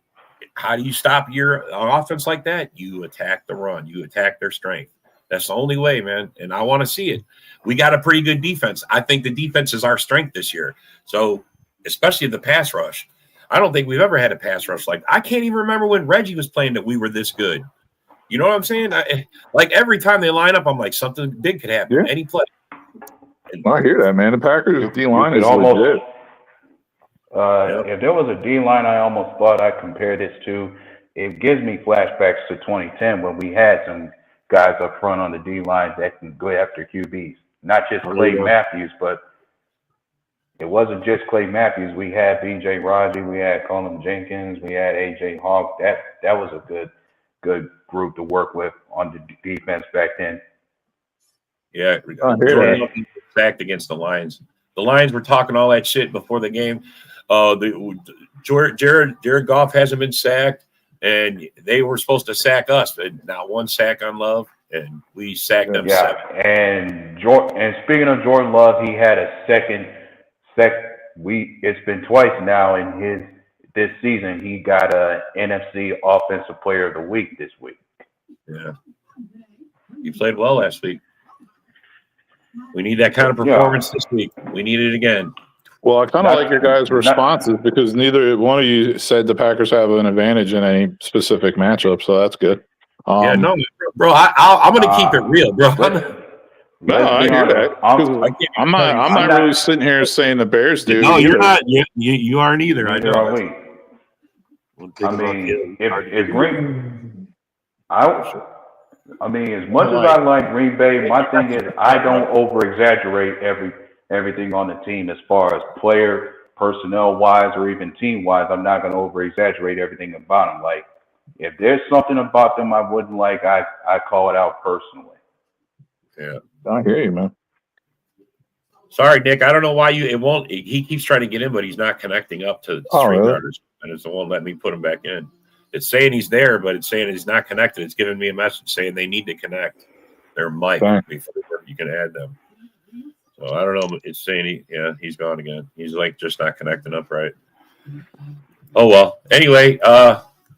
how do you stop your offense like that? You attack the run. You attack their strength. That's the only way, man. And I want to see it. We got a pretty good defense. I think the defense is our strength this year. So especially the pass rush. I don't think we've ever had a pass rush like I can't even remember when Reggie was playing that we were this good. You know what I'm saying? Like every time they line up, I'm like, something big could happen. Any play. I hear that, man. The Packers D-line is almost legit. If there was a D-line I almost thought I'd compare this to, it gives me flashbacks to 2010 when we had some guys up front on the D-line that can go after QBs. Not just Clay Matthews, but it wasn't just Clay Matthews. We had B.J. Raji, we had Colin Jenkins, we had A.J. Hawk. That was a good group to work with on the defense back then. Yeah, Jordan sacked against the Lions. The Lions were talking all that shit before the game. Jared Goff hasn't been sacked, and they were supposed to sack us, but not one sack on Love, and we sacked them 7. And speaking of Jordan Love, he had a second. It's been twice now in this season. He got a NFC Offensive Player of the Week this week. Yeah, he played well last week. We need that kind of performance this week. We need it again. Well, I kind of like your guys' responses because neither one of you said the Packers have an advantage in any specific matchup, so that's good. Yeah, no, bro. I'm going to keep it real, bro. No, I hear that. I'm not really sitting here saying the Bears do. No, you're not. You aren't either. I know. I mean, if Green, I mean, as much as I like Green Bay, my thing is I don't over exaggerate everything on the team as far as player personnel wise or even team wise. I'm not going to over exaggerate everything about them. Like, if there's something about them I wouldn't like, I call it out personally. Yeah, I hear you, man. Sorry, Nick. I don't know why it won't. He keeps trying to get in, but he's not connecting up to string guarders, and it won't let me put him back in. It's saying he's there, but it's saying he's not connected. It's giving me a message saying they need to connect their mic before you can add them. So I don't know. It's saying he's gone again. He's like just not connecting up right. Oh well. Anyway,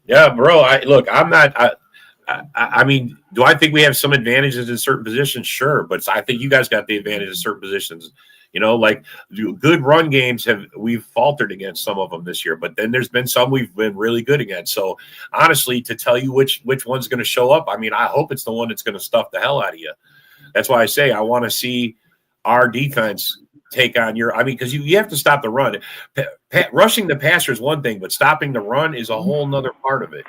yeah, bro. I'm not. I mean, do I think we have some advantages in certain positions? Sure, but I think you guys got the advantage in certain positions. You know, like good run games we've faltered against some of them this year, but then there's been some we've been really good against. So honestly, to tell you which one's going to show up, I mean, I hope it's the one that's going to stuff the hell out of you. That's why I say I want to see our defense take on because you have to stop the run. Rushing the passer is one thing, but stopping the run is a whole nother part of it.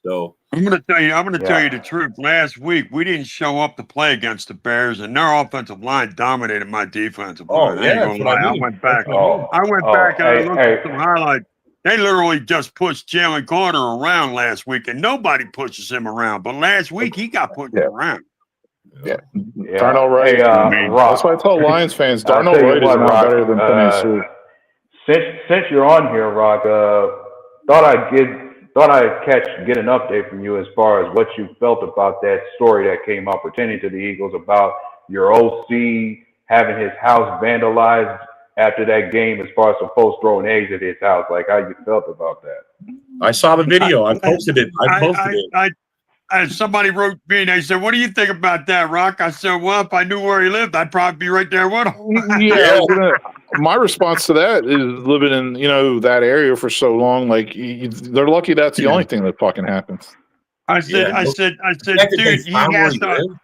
So I'm going to tell you the truth. Last week, we didn't show up to play against the Bears, and their offensive line dominated my defensive line. I went back. And I looked at some highlights. They literally just pushed Jalen Carter around last week, and nobody pushes him around. But last week, he got pushed around. Yeah. Darnell Wright. That's why I tell Lions fans, Darnell Wright is not better than Penny Sewell. Since you're on here, Rock, thought I'd get an update from you as far as what you felt about that story that came out pertaining to the Eagles about your OC having his house vandalized after that game, as far as some folks throwing eggs at his house. Like, how you felt about that? I saw the video. I posted it. Somebody wrote me and they said, "What do you think about that, Rock?" I said, "Well, if I knew where he lived, I'd probably be right there with him." My response to that is living in that area for so long. Like they're lucky that's the only thing that fucking happens. I said, dude, he has to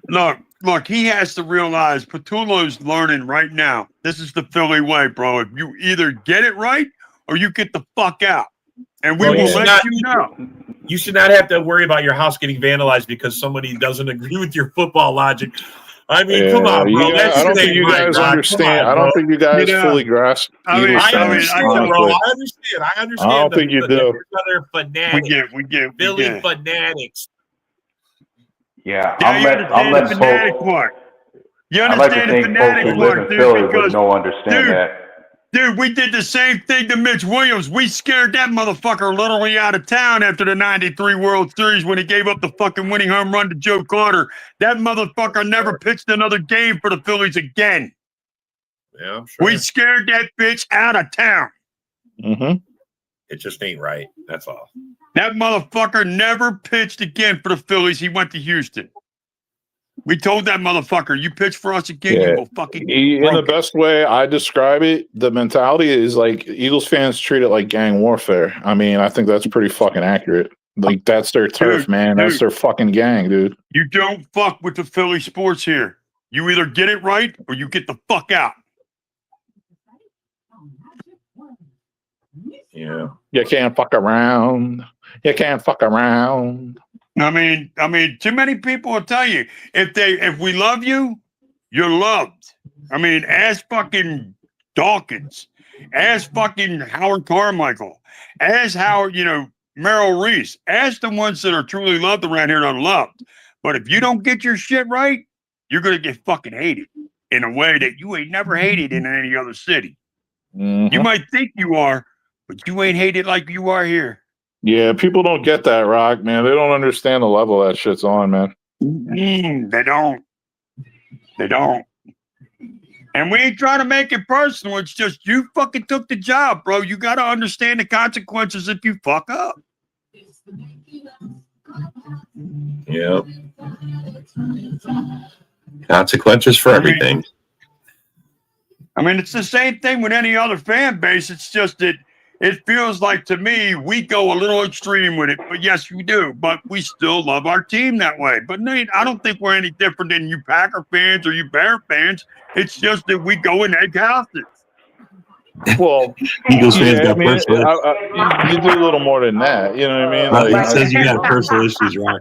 look. He has to realize Patullo's learning right now. This is the Philly way, bro. If you either get it right or you get the fuck out, and we will let you know. You should not have to worry about your house getting vandalized because somebody doesn't agree with your football logic. I mean, come on, bro. I don't think you guys understand. I don't think you guys fully grasp. I understand, bro. I understand. I don't think you do. Other fanatics. We get Philly fanatics. Yeah, I'm letting fanatic part. You understand the fanatic part, dude? Because no understand that. Dude, we did the same thing to Mitch Williams. We scared that motherfucker literally out of town after the 93 World Series when he gave up the fucking winning home run to Joe Carter. That motherfucker never pitched another game for the Phillies again. Yeah, I'm sure. We scared that bitch out of town. Mm-hmm. It just ain't right. That's all. That motherfucker never pitched again for the Phillies. He went to Houston. We told that motherfucker, you pitch for us again, you will fucking in the best way I describe it, the mentality is like Eagles fans treat it like gang warfare. I mean, I think that's pretty fucking accurate. Like, that's their turf, man. That's their fucking gang, dude. You don't fuck with the Philly sports here. You either get it right or you get the fuck out. Yeah. You can't fuck around. You can't fuck around. I mean, too many people will tell you if we love you, you're loved. I mean, ask fucking Dawkins, ask fucking Howard Carmichael, ask Howard, Merrill Reese, ask the ones that are truly loved around here and unloved. But if you don't get your shit right, you're gonna get fucking hated in a way that you ain't never hated in any other city. Mm-hmm. You might think you are, but you ain't hated like you are here. Yeah, people don't get that, Rock, man. They don't understand the level that shit's on, man. They don't. And we ain't trying to make it personal. It's just you fucking took the job, bro. You got to understand the consequences if you fuck up. Yeah. Consequences for everything. I mean, it's the same thing with any other fan base. It's just that it feels like to me we go a little extreme with it. But yes, we do. But we still love our team that way. But Nate, I don't think we're any different than you Packer fans or you Bear fans. It's just that we go in egg houses. Well, Eagles fans I got mean, personal. you do a little more than that. You know what I mean? He says you got personal issues, right?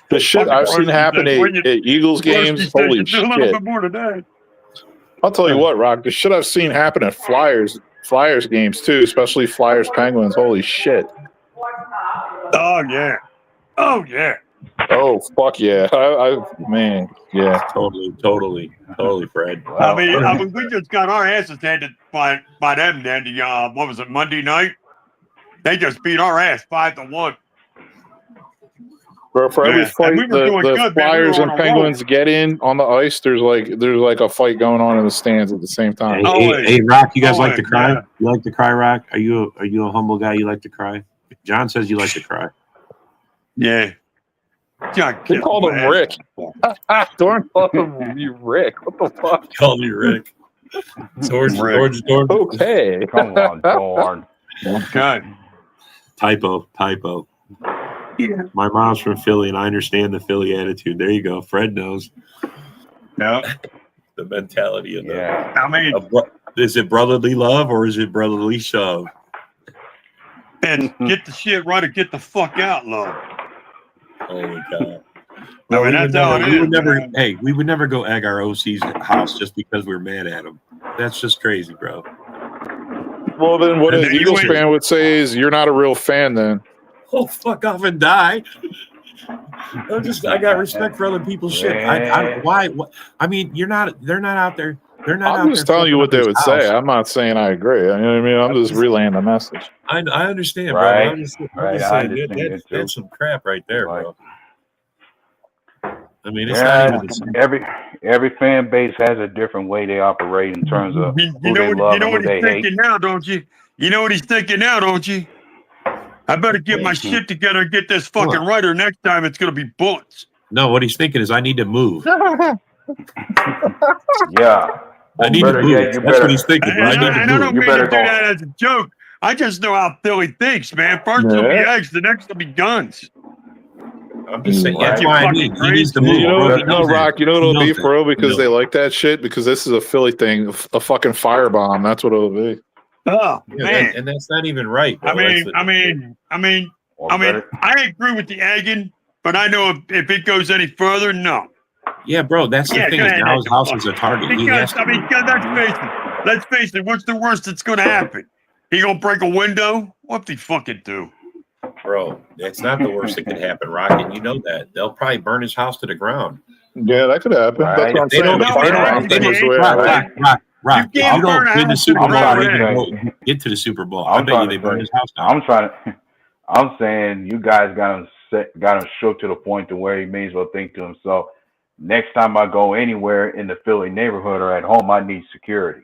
The shit I've seen happen at Eagles games, holy shit. A little bit shit. more than that. I'll tell you what, Rock, the shit I've seen happen at Flyers games too, especially Flyers Penguins, holy shit. Oh, yeah. Oh, yeah. Oh, fuck yeah. Man, yeah. Totally, Fred. I mean, we just got our asses handed by them then. What was it, Monday night? They just beat our ass 5-1. For every fight we were doing the good, Flyers man. We were and on a Penguins get in on the ice, there's like a fight going on in the stands at the same time. Hey, Rock, you guys like to cry? Yeah. You like to cry, Rock? Are you a humble guy? You like to cry? John says you like to cry. Yeah. They called him Rick. Dorn called him you Rick. What the fuck? Call me Rick. George. Okay. Come on, Dorn. Okay. Typo. Yeah. My mom's from Philly, and I understand the Philly attitude. There you go. Fred knows. Yeah. The mentality of Yeah. I mean, is it brotherly love or is it brotherly shove? and get the shit right or get the fuck out, love. Holy cow. I mean, that's how it is. We would never go egg our OC's house just because we're mad at him. That's just crazy, bro. Well, then what And an then you Eagles went- fan would say is you're not a real fan then. Oh, fuck off and die. I got respect for other people's shit. Why? I mean, they're not out there. They're not. I'm just telling you what they would say. I'm not saying I agree. You know what I mean? I'm just relaying the message. I understand, bro. Right. I'm just saying, I understand it too. that's some crap right there, bro. I mean, it's Yeah, not even the same. every fan base has a different way they operate in terms of You who know they love and who what they he's hate. thinking now, don't you? You know what he's thinking now, don't you? I better get my shit together and get this fucking right, or next time it's gonna be bullets. No, what he's thinking is I need to move. Yeah. I need to better move. yet, you That's better- what he's thinking. And I need I to don't move. You mean to better do go. that as a joke. I just know how Philly thinks, man. First it'll be Yeah. eggs, the next will be guns. I'm just saying. Right. That's why I need. He needs to move. You know bro. what? He No, knows that. Rock. You know what He it'll be knows for real that. because He they knows like that shit. Because this is a Philly thing, a fucking firebomb. That's what it'll be. Oh Yeah, man. and that's not even right. Bro. I mean, Or I better- agree with the egging, but I know if it goes any further, no. Yeah, bro. That's the Yeah, thing. go Is ahead, now his Nick. house is a target. He has Because to. let's face it. What's the worst that's gonna happen? He gonna break a window? What the fucking do? Bro, that's not the worst that could happen, Rocket. You know that. They'll probably burn his house to the ground. Yeah, that could happen. Right. That's what I'm They saying. don't- The if they don't- firebomb if they thing was the don't- way Rock, I like it. Rock. You can't You burn don't a win the house Super to the Bowl. I ground, didn't man. get to the Super Bowl. I I'm bet you trying they to burn say- his house down. I'm saying you guys got him shook to the point to where he may as well think to himself, next time I go anywhere in the Philly neighborhood or at home, I need security.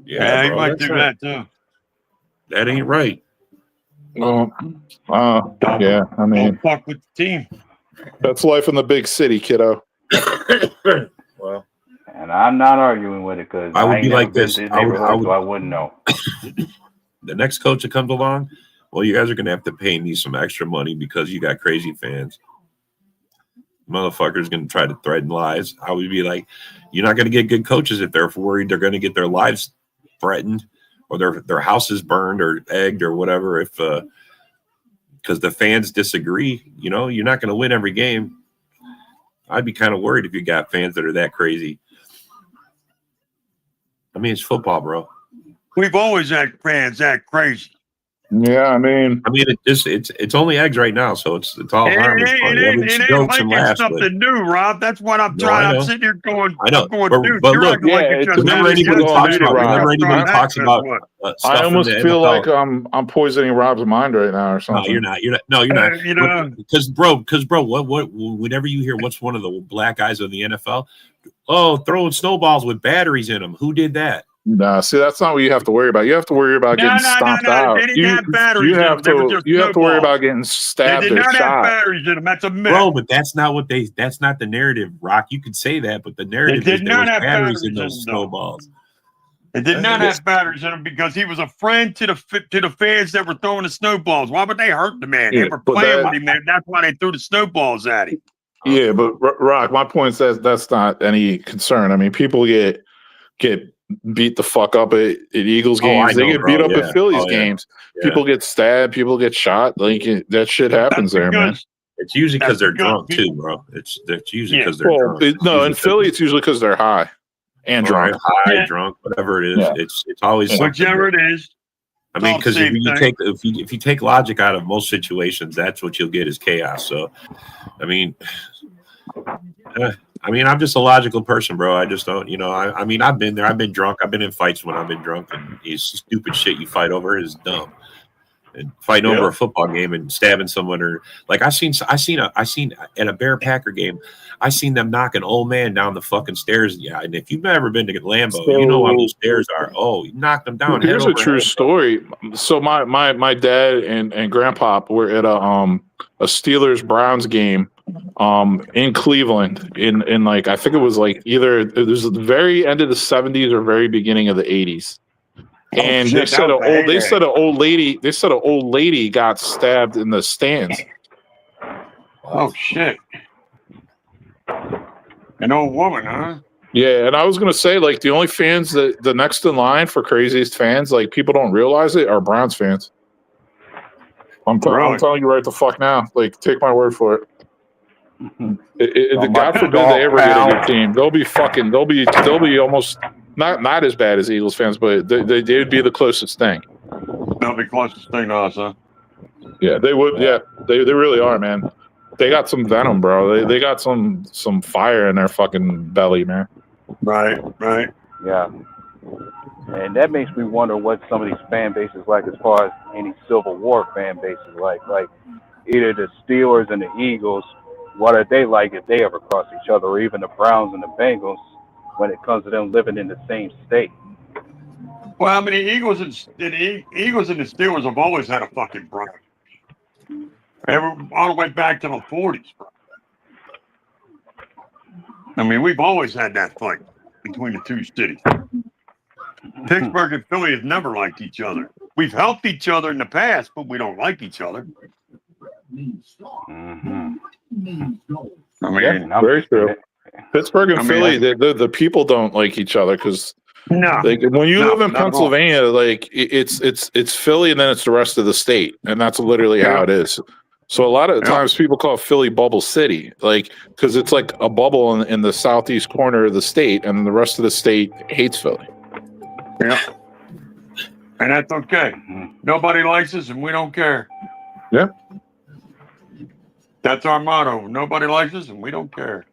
Yeah, he bro, might that's do not- that too. That ain't right. Yeah, I Don't mean, fuck with the team. that's life in the big city, kiddo. Well, And I'm not arguing with it because I would ain't be never like been this. to his I would- neighborhood, so I wouldn't know. the next coach that comes along, well, you guys are gonna have to pay me some extra money because you got crazy fans. Motherfuckers gonna try to threaten lives. I would be like, you're not gonna get good coaches if they're worried they're gonna get their lives threatened or their houses burned or egged or whatever. If because the fans disagree, you know, you're not gonna win every game. I'd be kind of worried if you got fans that are that crazy. I mean, it's football, bro. We've always had fans that crazy. Yeah, I mean, It's only eggs right now, so it's all harmless. It ain't like it's something new, Rob. That's what I'm No, trying. I know. I'm sitting here going, I know. I'm going, But- dude, but you're look, acting like yeah, it's it's- just whenever happened anybody yesterday. talks about- whenever anybody talks about stuff I almost in the feel NFL, like I'm poisoning Rob's mind right now or no, something. you're not. No, you're not. You know, Because bro, what? Whenever you hear what's one of the black guys of the NFL, oh, throwing snowballs with batteries in them. Who did that? Nah, see, that's not what you have to worry about. You have to worry about getting stomped out. They didn't have batteries You in have them. They were to just you have to worry snowballs. about getting They stabbed did or not have shot. batteries in them. That's a myth. Bro, but that's not what that's not the narrative, Rock. You could say that, but the narrative They is did there was not have batteries in batteries in those them, though. snowballs. It did not have batteries in him because he was a friend to the fans that were throwing the snowballs. Why would they hurt the man? Yeah, They were but playing that- with him, man. That's why they threw the snowballs at him. Yeah, but Rock, my point is that's not any concern. I mean, people get beat the fuck up at Eagles Oh, I games. They know, get bro. beat up Yeah. at Phillies Oh, yeah. games. Yeah. People get stabbed. People get shot. Like that shit happens there, man. It's usually because they're because drunk people- too, bro. That's usually Yeah. because they're Well, drunk. It's no, usually in 'cause Philly, it's usually because they're high and all right, drunk. high, Yeah. drunk, whatever it is. Yeah. It's always something. Whichever it is. I mean, all because the if same you thing. take if you take logic out of most situations, that's what you'll get is chaos. So, I mean, I'm just a logical person, bro. I just don't, I mean, I've been there. I've been drunk. I've been in fights when I've been drunk, and it's stupid shit you fight over is dumb. And fighting over a football game and stabbing someone, or like I seen at a Bear Packer game, I seen them knock an old man down the fucking stairs. Yeah, and if you've never been to Lambeau, you know how those stairs are. Oh, you knocked them down. Here's head a over true head. story. So my dad and grandpa were at a Steelers Browns game in Cleveland in like I think it was like either it was the very end of the 70s or very beginning of the 80s. And they said an old lady got stabbed in the stands. Oh shit. An old woman, huh? Yeah, and I was gonna say, like, the only fans that the next in line for craziest fans, like people don't realize it, are Browns fans. I'm telling you right the fuck now. Like, take my word for it. God forbid they ever get a good team. They'll be almost not as bad as Eagles fans, but they'd be the closest thing. They'll be closest thing to us, huh? Yeah, they would. Yeah, they really are, man. They got some venom, bro. They got some fire in their fucking belly, man. Right. Yeah. And that makes me wonder what some of these fan bases like as far as any Civil War fan bases like either the Steelers and the Eagles, what are they like if they ever cross each other, or even the Browns and the Bengals when it comes to them living in the same state? Well, I mean, the Eagles and the Steelers have always had a fucking brother. All the way back to the 40s, bro. I mean, we've always had that fight between the two cities. Pittsburgh and Philly have never liked each other. We've helped each other in the past, but we don't like each other. Mm-hmm. I mean, very true. Pittsburgh and Philly, the people don't like each other because when you live in Pennsylvania, like it's Philly and then it's the rest of the state, and that's literally how it is. So a lot of times people call Philly Bubble City, like because it's like a bubble in the southeast corner of the state, and then the rest of the state hates Philly. Yeah, and that's okay. Nobody likes us, and we don't care. Yeah, that's our motto. Nobody likes us, and we don't care.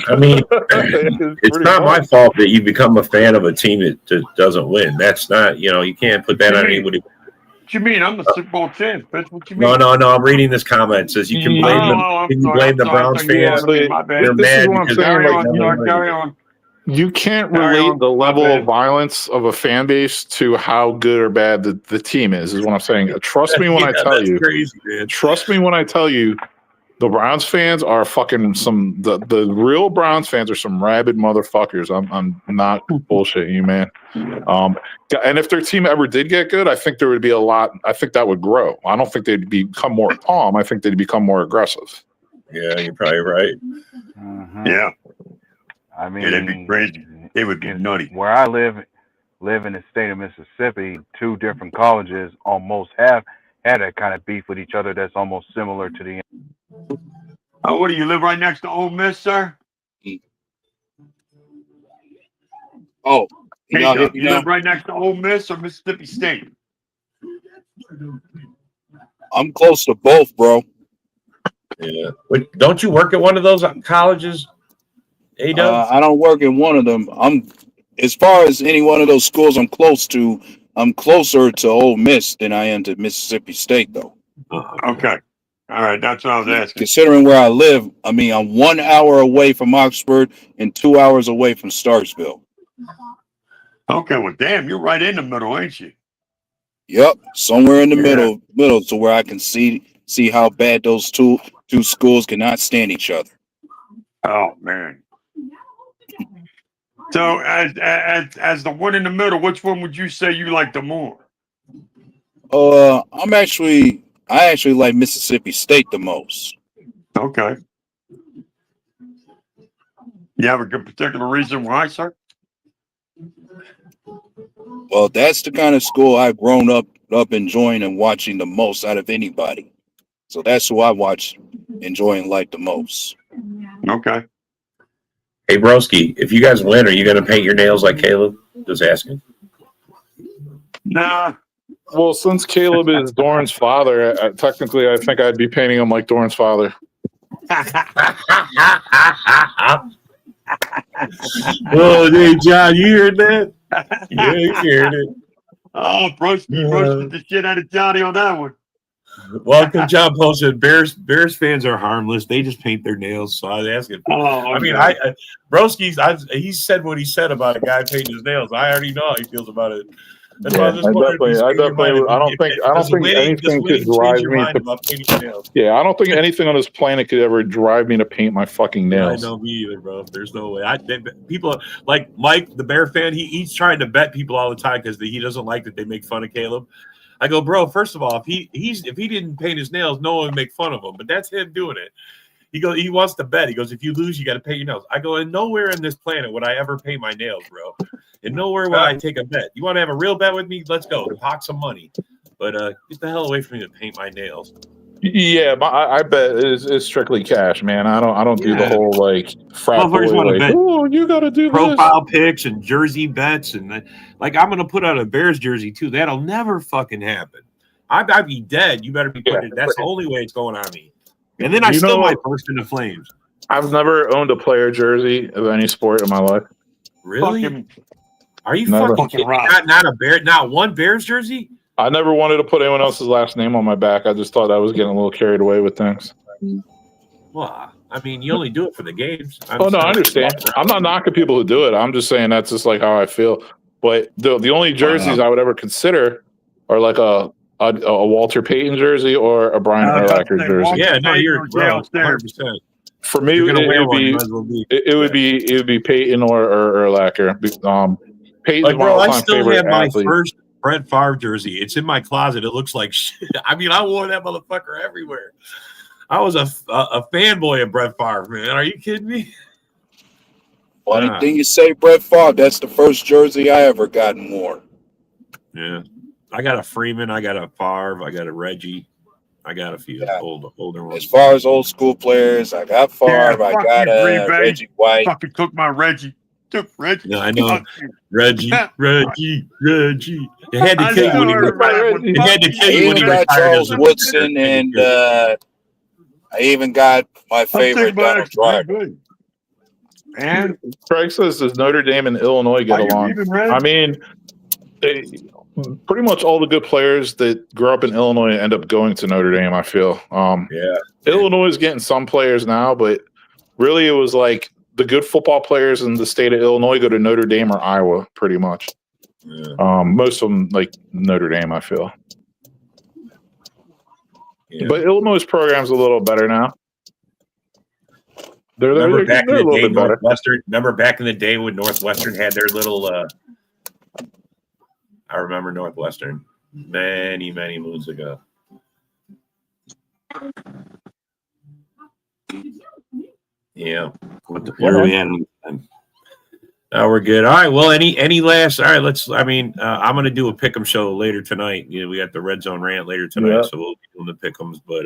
I mean, it's not my fault that you become a fan of a team that doesn't win. That's not, you can't put that on anybody. What you mean? I'm the Super Bowl champ, bitch. What you mean? No. I'm reading this comment. It says you can blame the Browns fans. They're mad because carry on. You can't relate the level of violence of a fan base to how good or bad the team is what I'm saying. Trust me when I tell you. Crazy, man. Trust me when I tell you. The Browns fans are fucking the real Browns fans are some rabid motherfuckers. I'm not bullshitting you, man. And if their team ever did get good, I think there would be I think that would grow. I don't think they'd become more calm. I think they'd become more aggressive. Yeah, you're probably right. Mm-hmm. Yeah. I mean, it'd be crazy. It would be nutty. Where I live in the state of Mississippi, two different colleges almost have had that kind of beef with each other that's almost similar to the. Oh, what do you live right next to Ole Miss, sir? Oh, you live right next to Ole Miss or Mississippi State? I'm close to both, bro. Yeah. Wait, don't you work at one of those colleges? I don't work in one of them. As far as any one of those schools I'm close to, I'm closer to Ole Miss than I am to Mississippi State, though. Okay. All right, that's what I was asking. Considering where I live, I mean, I'm 1 hour away from Oxford and 2 hours away from Starksville. Okay, well, damn, you're right in the middle, ain't you? Yep, somewhere in the Yeah. middle, to where I can see how bad those two schools cannot stand each other. Oh man. So as the one in the middle, which one would you say you like the more? I actually like Mississippi State the most. Okay. You have a good particular reason why, sir? Well, that's the kind of school I've grown up enjoying and watching the most out of anybody. So that's who I watch, enjoying like the most. Okay. Hey, Broski, if you guys win, are you going to paint your nails like Caleb? Just asking. Nah. Well, since Caleb is Dorn's father, technically, I think I'd be painting him like Dorn's father. Oh, hey, John, you heard that? Yeah, you heard it. Oh, Broski roasted the shit out of Johnny on that one. Welcome, John posted. Bears fans are harmless. They just paint their nails. So I was asking. Oh, I mean, okay. he said what he said about a guy painting his nails. I already know how he feels about it. That's why I Yeah, was just wondering if I you change your mind. don't think anything could drive me to. About painting your nails. Yeah, I don't think anything on this planet could ever drive me to paint my fucking Yeah, I nails. know, me either, bro. There's no way. People like Mike, the Bear fan. He's trying to bet people all the time because he doesn't like that they make fun of Caleb. I go, bro. First of all, if he didn't paint his nails, no one would make fun of him. But that's him doing it. He wants to bet. He goes, if you lose, you got to paint your nails. I go, and nowhere in this planet would I ever paint my nails, bro. And nowhere will I take a bet. You want to have a real bet with me? Let's go. Talk some money. But get the hell away from me to paint my nails. Yeah, I bet it's strictly cash, man. I don't do the whole like frat boy, like, bet. oh, you got to do profile pics and jersey bets and like I'm gonna put out a Bears jersey too. That'll never fucking happen. I'd be dead. You better be putting it. That's the only way it's going on me. And then I still might burst into flames. I've never owned a player jersey of any sport in my life. Really? Are you Never. fucking not a Bear? Not one Bears jersey? I never wanted to put anyone else's last name on my back. I just thought I was getting a little carried away with things. Well, I mean, you only do it for the games. I understand. I'm not knocking people who do it. I'm just saying that's just like how I feel. But the only jerseys I would ever consider are like a Walter Payton jersey or a Brian Urlacher jersey. Yeah, no, you're 100%. For me, it would be Payton or Urlacher. Payton's like, bro, I still favorite have my athlete. first Brett Favre jersey. It's in my closet. It looks like shit. I mean, I wore that motherfucker everywhere. I was a fanboy of Brett Favre, man. Are you kidding me? Funny thing you say, Brett Favre. That's the first jersey I ever got and wore. Yeah, I got a Freeman. I got a Favre. I got a Reggie. I got a few older ones. As far as old school players, I got Favre. I got Reggie White. Fucking took my Reggie. Took Reggie. Yeah, I know. Reggie. It had to kill you when he retired. It had to kill you when he retired. Charles Woodson, and I even got my favorite Donald Driver. And Craig says, does Notre Dame and Illinois get along? I mean, pretty much all the good players that grew up in Illinois end up going to Notre Dame, I feel. Illinois is getting some players now, but really it was like the good football players in the state of Illinois go to Notre Dame or Iowa, pretty much. Yeah. Most of them like Notre Dame, I feel. Yeah. But Illinois' program's a little better now. Remember back in a the little day, bit better. Northwestern. Remember back in the day when Northwestern had their little. I remember Northwestern many moons ago. Yeah. Where are we at? Now we're good. All right. Well, any last? All right. Let's. I mean, I'm going to do a pick'em show later tonight. You know, we got the Red Zone rant later tonight, so we'll be doing the pick'ems. But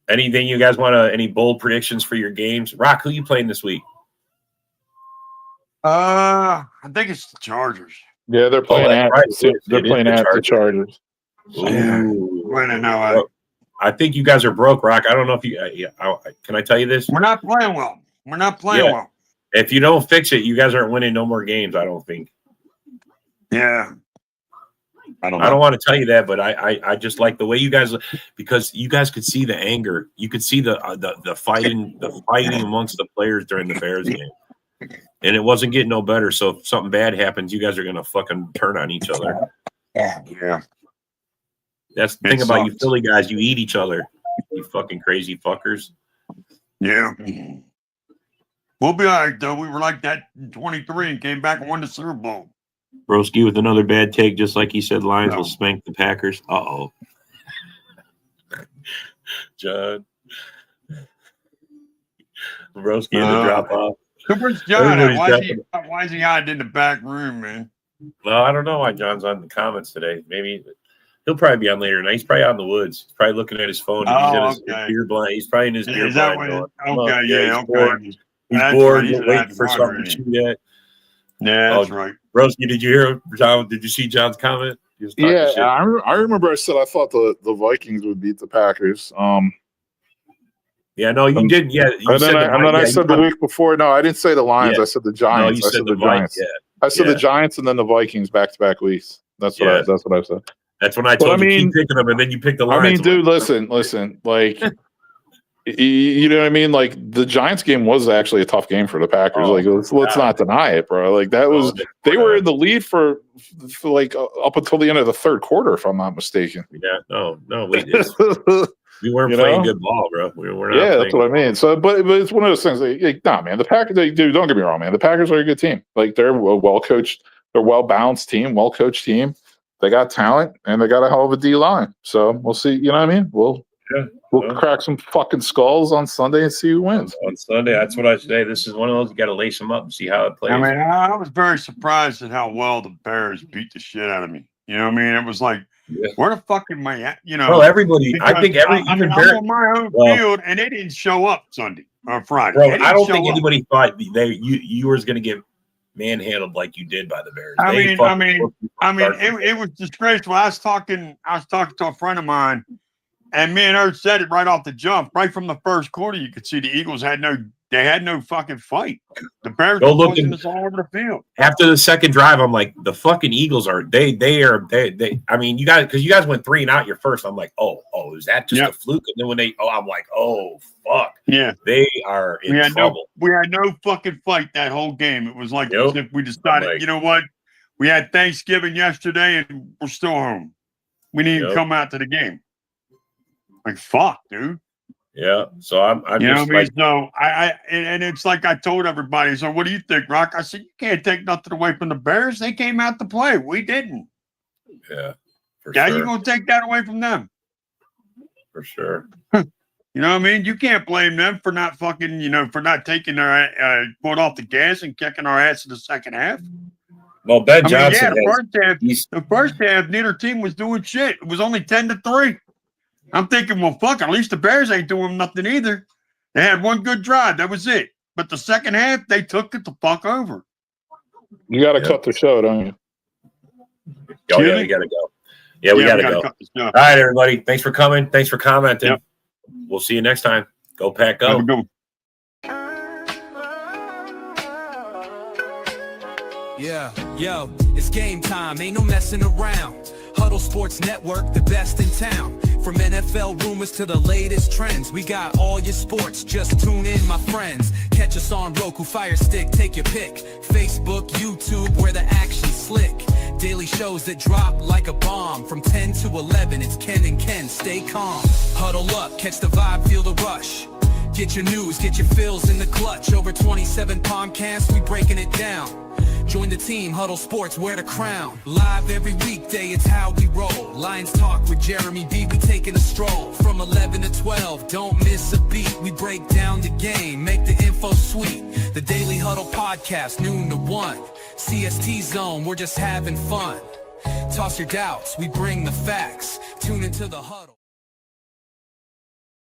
anything you guys want to? Any bold predictions for your games? Rock, who you playing this week? I think it's the Chargers. Yeah, they're playing the Chargers. Yeah. I think you guys are broke, Rock. I don't know if you. Can I tell you this? We're not playing well. Well. If you don't fix it, you guys aren't winning no more games. I don't think. Yeah. I don't want to tell you that, but I just like the way you guys, because you guys could see the anger. You could see the fighting amongst the players during the Bears game. And it wasn't getting no better. So if something bad happens, you guys are going to fucking turn on each other. Yeah. That's the thing about you Philly guys. You eat each other. You fucking crazy fuckers. Yeah. We'll be all right, though. We were like that in 23 and came back and won the Super Bowl. Broski with another bad take, just like he said, Lions will spank the Packers. Uh-oh. John. Broski in the drop-off. Where's John at? Why is he hiding in the back room, man? Well, I don't know why John's on the comments today. Maybe he'll probably be on later tonight. He's probably out in the woods. He's probably looking at his phone. He's in his beer blind. He's probably in his beer blind. He's bored. He's waiting for something to shoot at. Yeah, that's right. Broski, did you hear John? Did you see John's comment? Yeah, I remember I said I thought the Vikings would beat the Packers. Yeah, no, you didn't. Yeah, and then I said the week before. No, I didn't say the Lions. I said the Giants. No, I said the Giants. I said the Giants and then the Vikings back-to-back weeks. That's what I said. That's when I told you keep picking them, and then you picked the Lions. I mean, dude, listen. Like, you know what I mean? Like, the Giants game was actually a tough game for the Packers. Let's not deny it, bro. Like, that was they were in the lead for like up until the end of the third quarter, if I'm not mistaken. Yeah, no, we weren't playing good ball, bro. We're not. Yeah, that's what I mean. So, but it's one of those things. Nah, man. The Packers, dude, don't get me wrong, man. The Packers are a good team. Like, they're a well coached, they're well balanced team, well coached team. They got talent and they got a hell of a D line. So we'll see. You know what I mean? We'll crack some fucking skulls on Sunday and see who wins. On Sunday, that's what I say. This is one of those you got to lace them up and see how it plays. I mean, I was very surprised at how well the Bears beat the shit out of me. You know what I mean? It was like, where the fuck am I at? You know, well, everybody. I think I'm on my own field, and they didn't show up Sunday or Friday. Bro, I don't think anybody thought you were going to get manhandled like you did by the Bears. I mean, it was disgraceful. I was talking to a friend of mine, and me and her said it right off the jump, right from the first quarter. You could see the Eagles had no fucking fight. The Bears were pushing us all over the field. After the second drive, I'm like, the fucking Eagles are they. I mean, you guys went 3 and out your first. I'm like, oh, is that just a fluke? And then when I'm like, oh fuck, yeah, they are in trouble. We had no fucking fight that whole game. It was like as if we decided, you know what, we had Thanksgiving yesterday and we're still home. We need to come out to the game. Like, fuck, dude. Yeah, so I'm you just know what I mean? So and it's like I told everybody. So what do you think, Rock? I said you can't take nothing away from the Bears. They came out to play. We didn't. Yeah, you gonna take that away from them? For sure. You know what I mean? You can't blame them for not fucking, for not taking their foot off the gas and kicking our ass in the second half. Well, Ben Johnson. The first half, neither team was doing shit. It was only 10-3. I'm thinking, well, fuck, at least the Bears ain't doing nothing either. They had one good drive. That was it. But the second half, they took it the fuck over. You got to cut the show, don't you? Oh, yeah, we got to go. Yeah, we got to go. All right, everybody. Thanks for coming. Thanks for commenting. Yep. We'll see you next time. Go Pack, go. Yeah, yo, it's game time. Ain't no messing around. Huddle Sports Network, the best in town. From NFL rumors to the latest trends, we got all your sports, just tune in, my friends. Catch us on Roku, Fire Stick, take your pick. Facebook, YouTube, where the action's slick. Daily shows that drop like a bomb. From 10 to 11, it's Ken and Ken, stay calm. Huddle up, catch the vibe, feel the rush. Get your news, get your fills in the clutch. Over 27 podcasts, we breaking it down. Join the team, Huddle Sports, wear the crown. Live every weekday, it's how we roll. Lions Talk with Jeremy B, we taking a stroll. From 11 to 12, don't miss a beat. We break down the game, make the info sweet. The Daily Huddle podcast, noon to 1. CST Zone, we're just having fun. Toss your doubts, we bring the facts. Tune into the Huddle.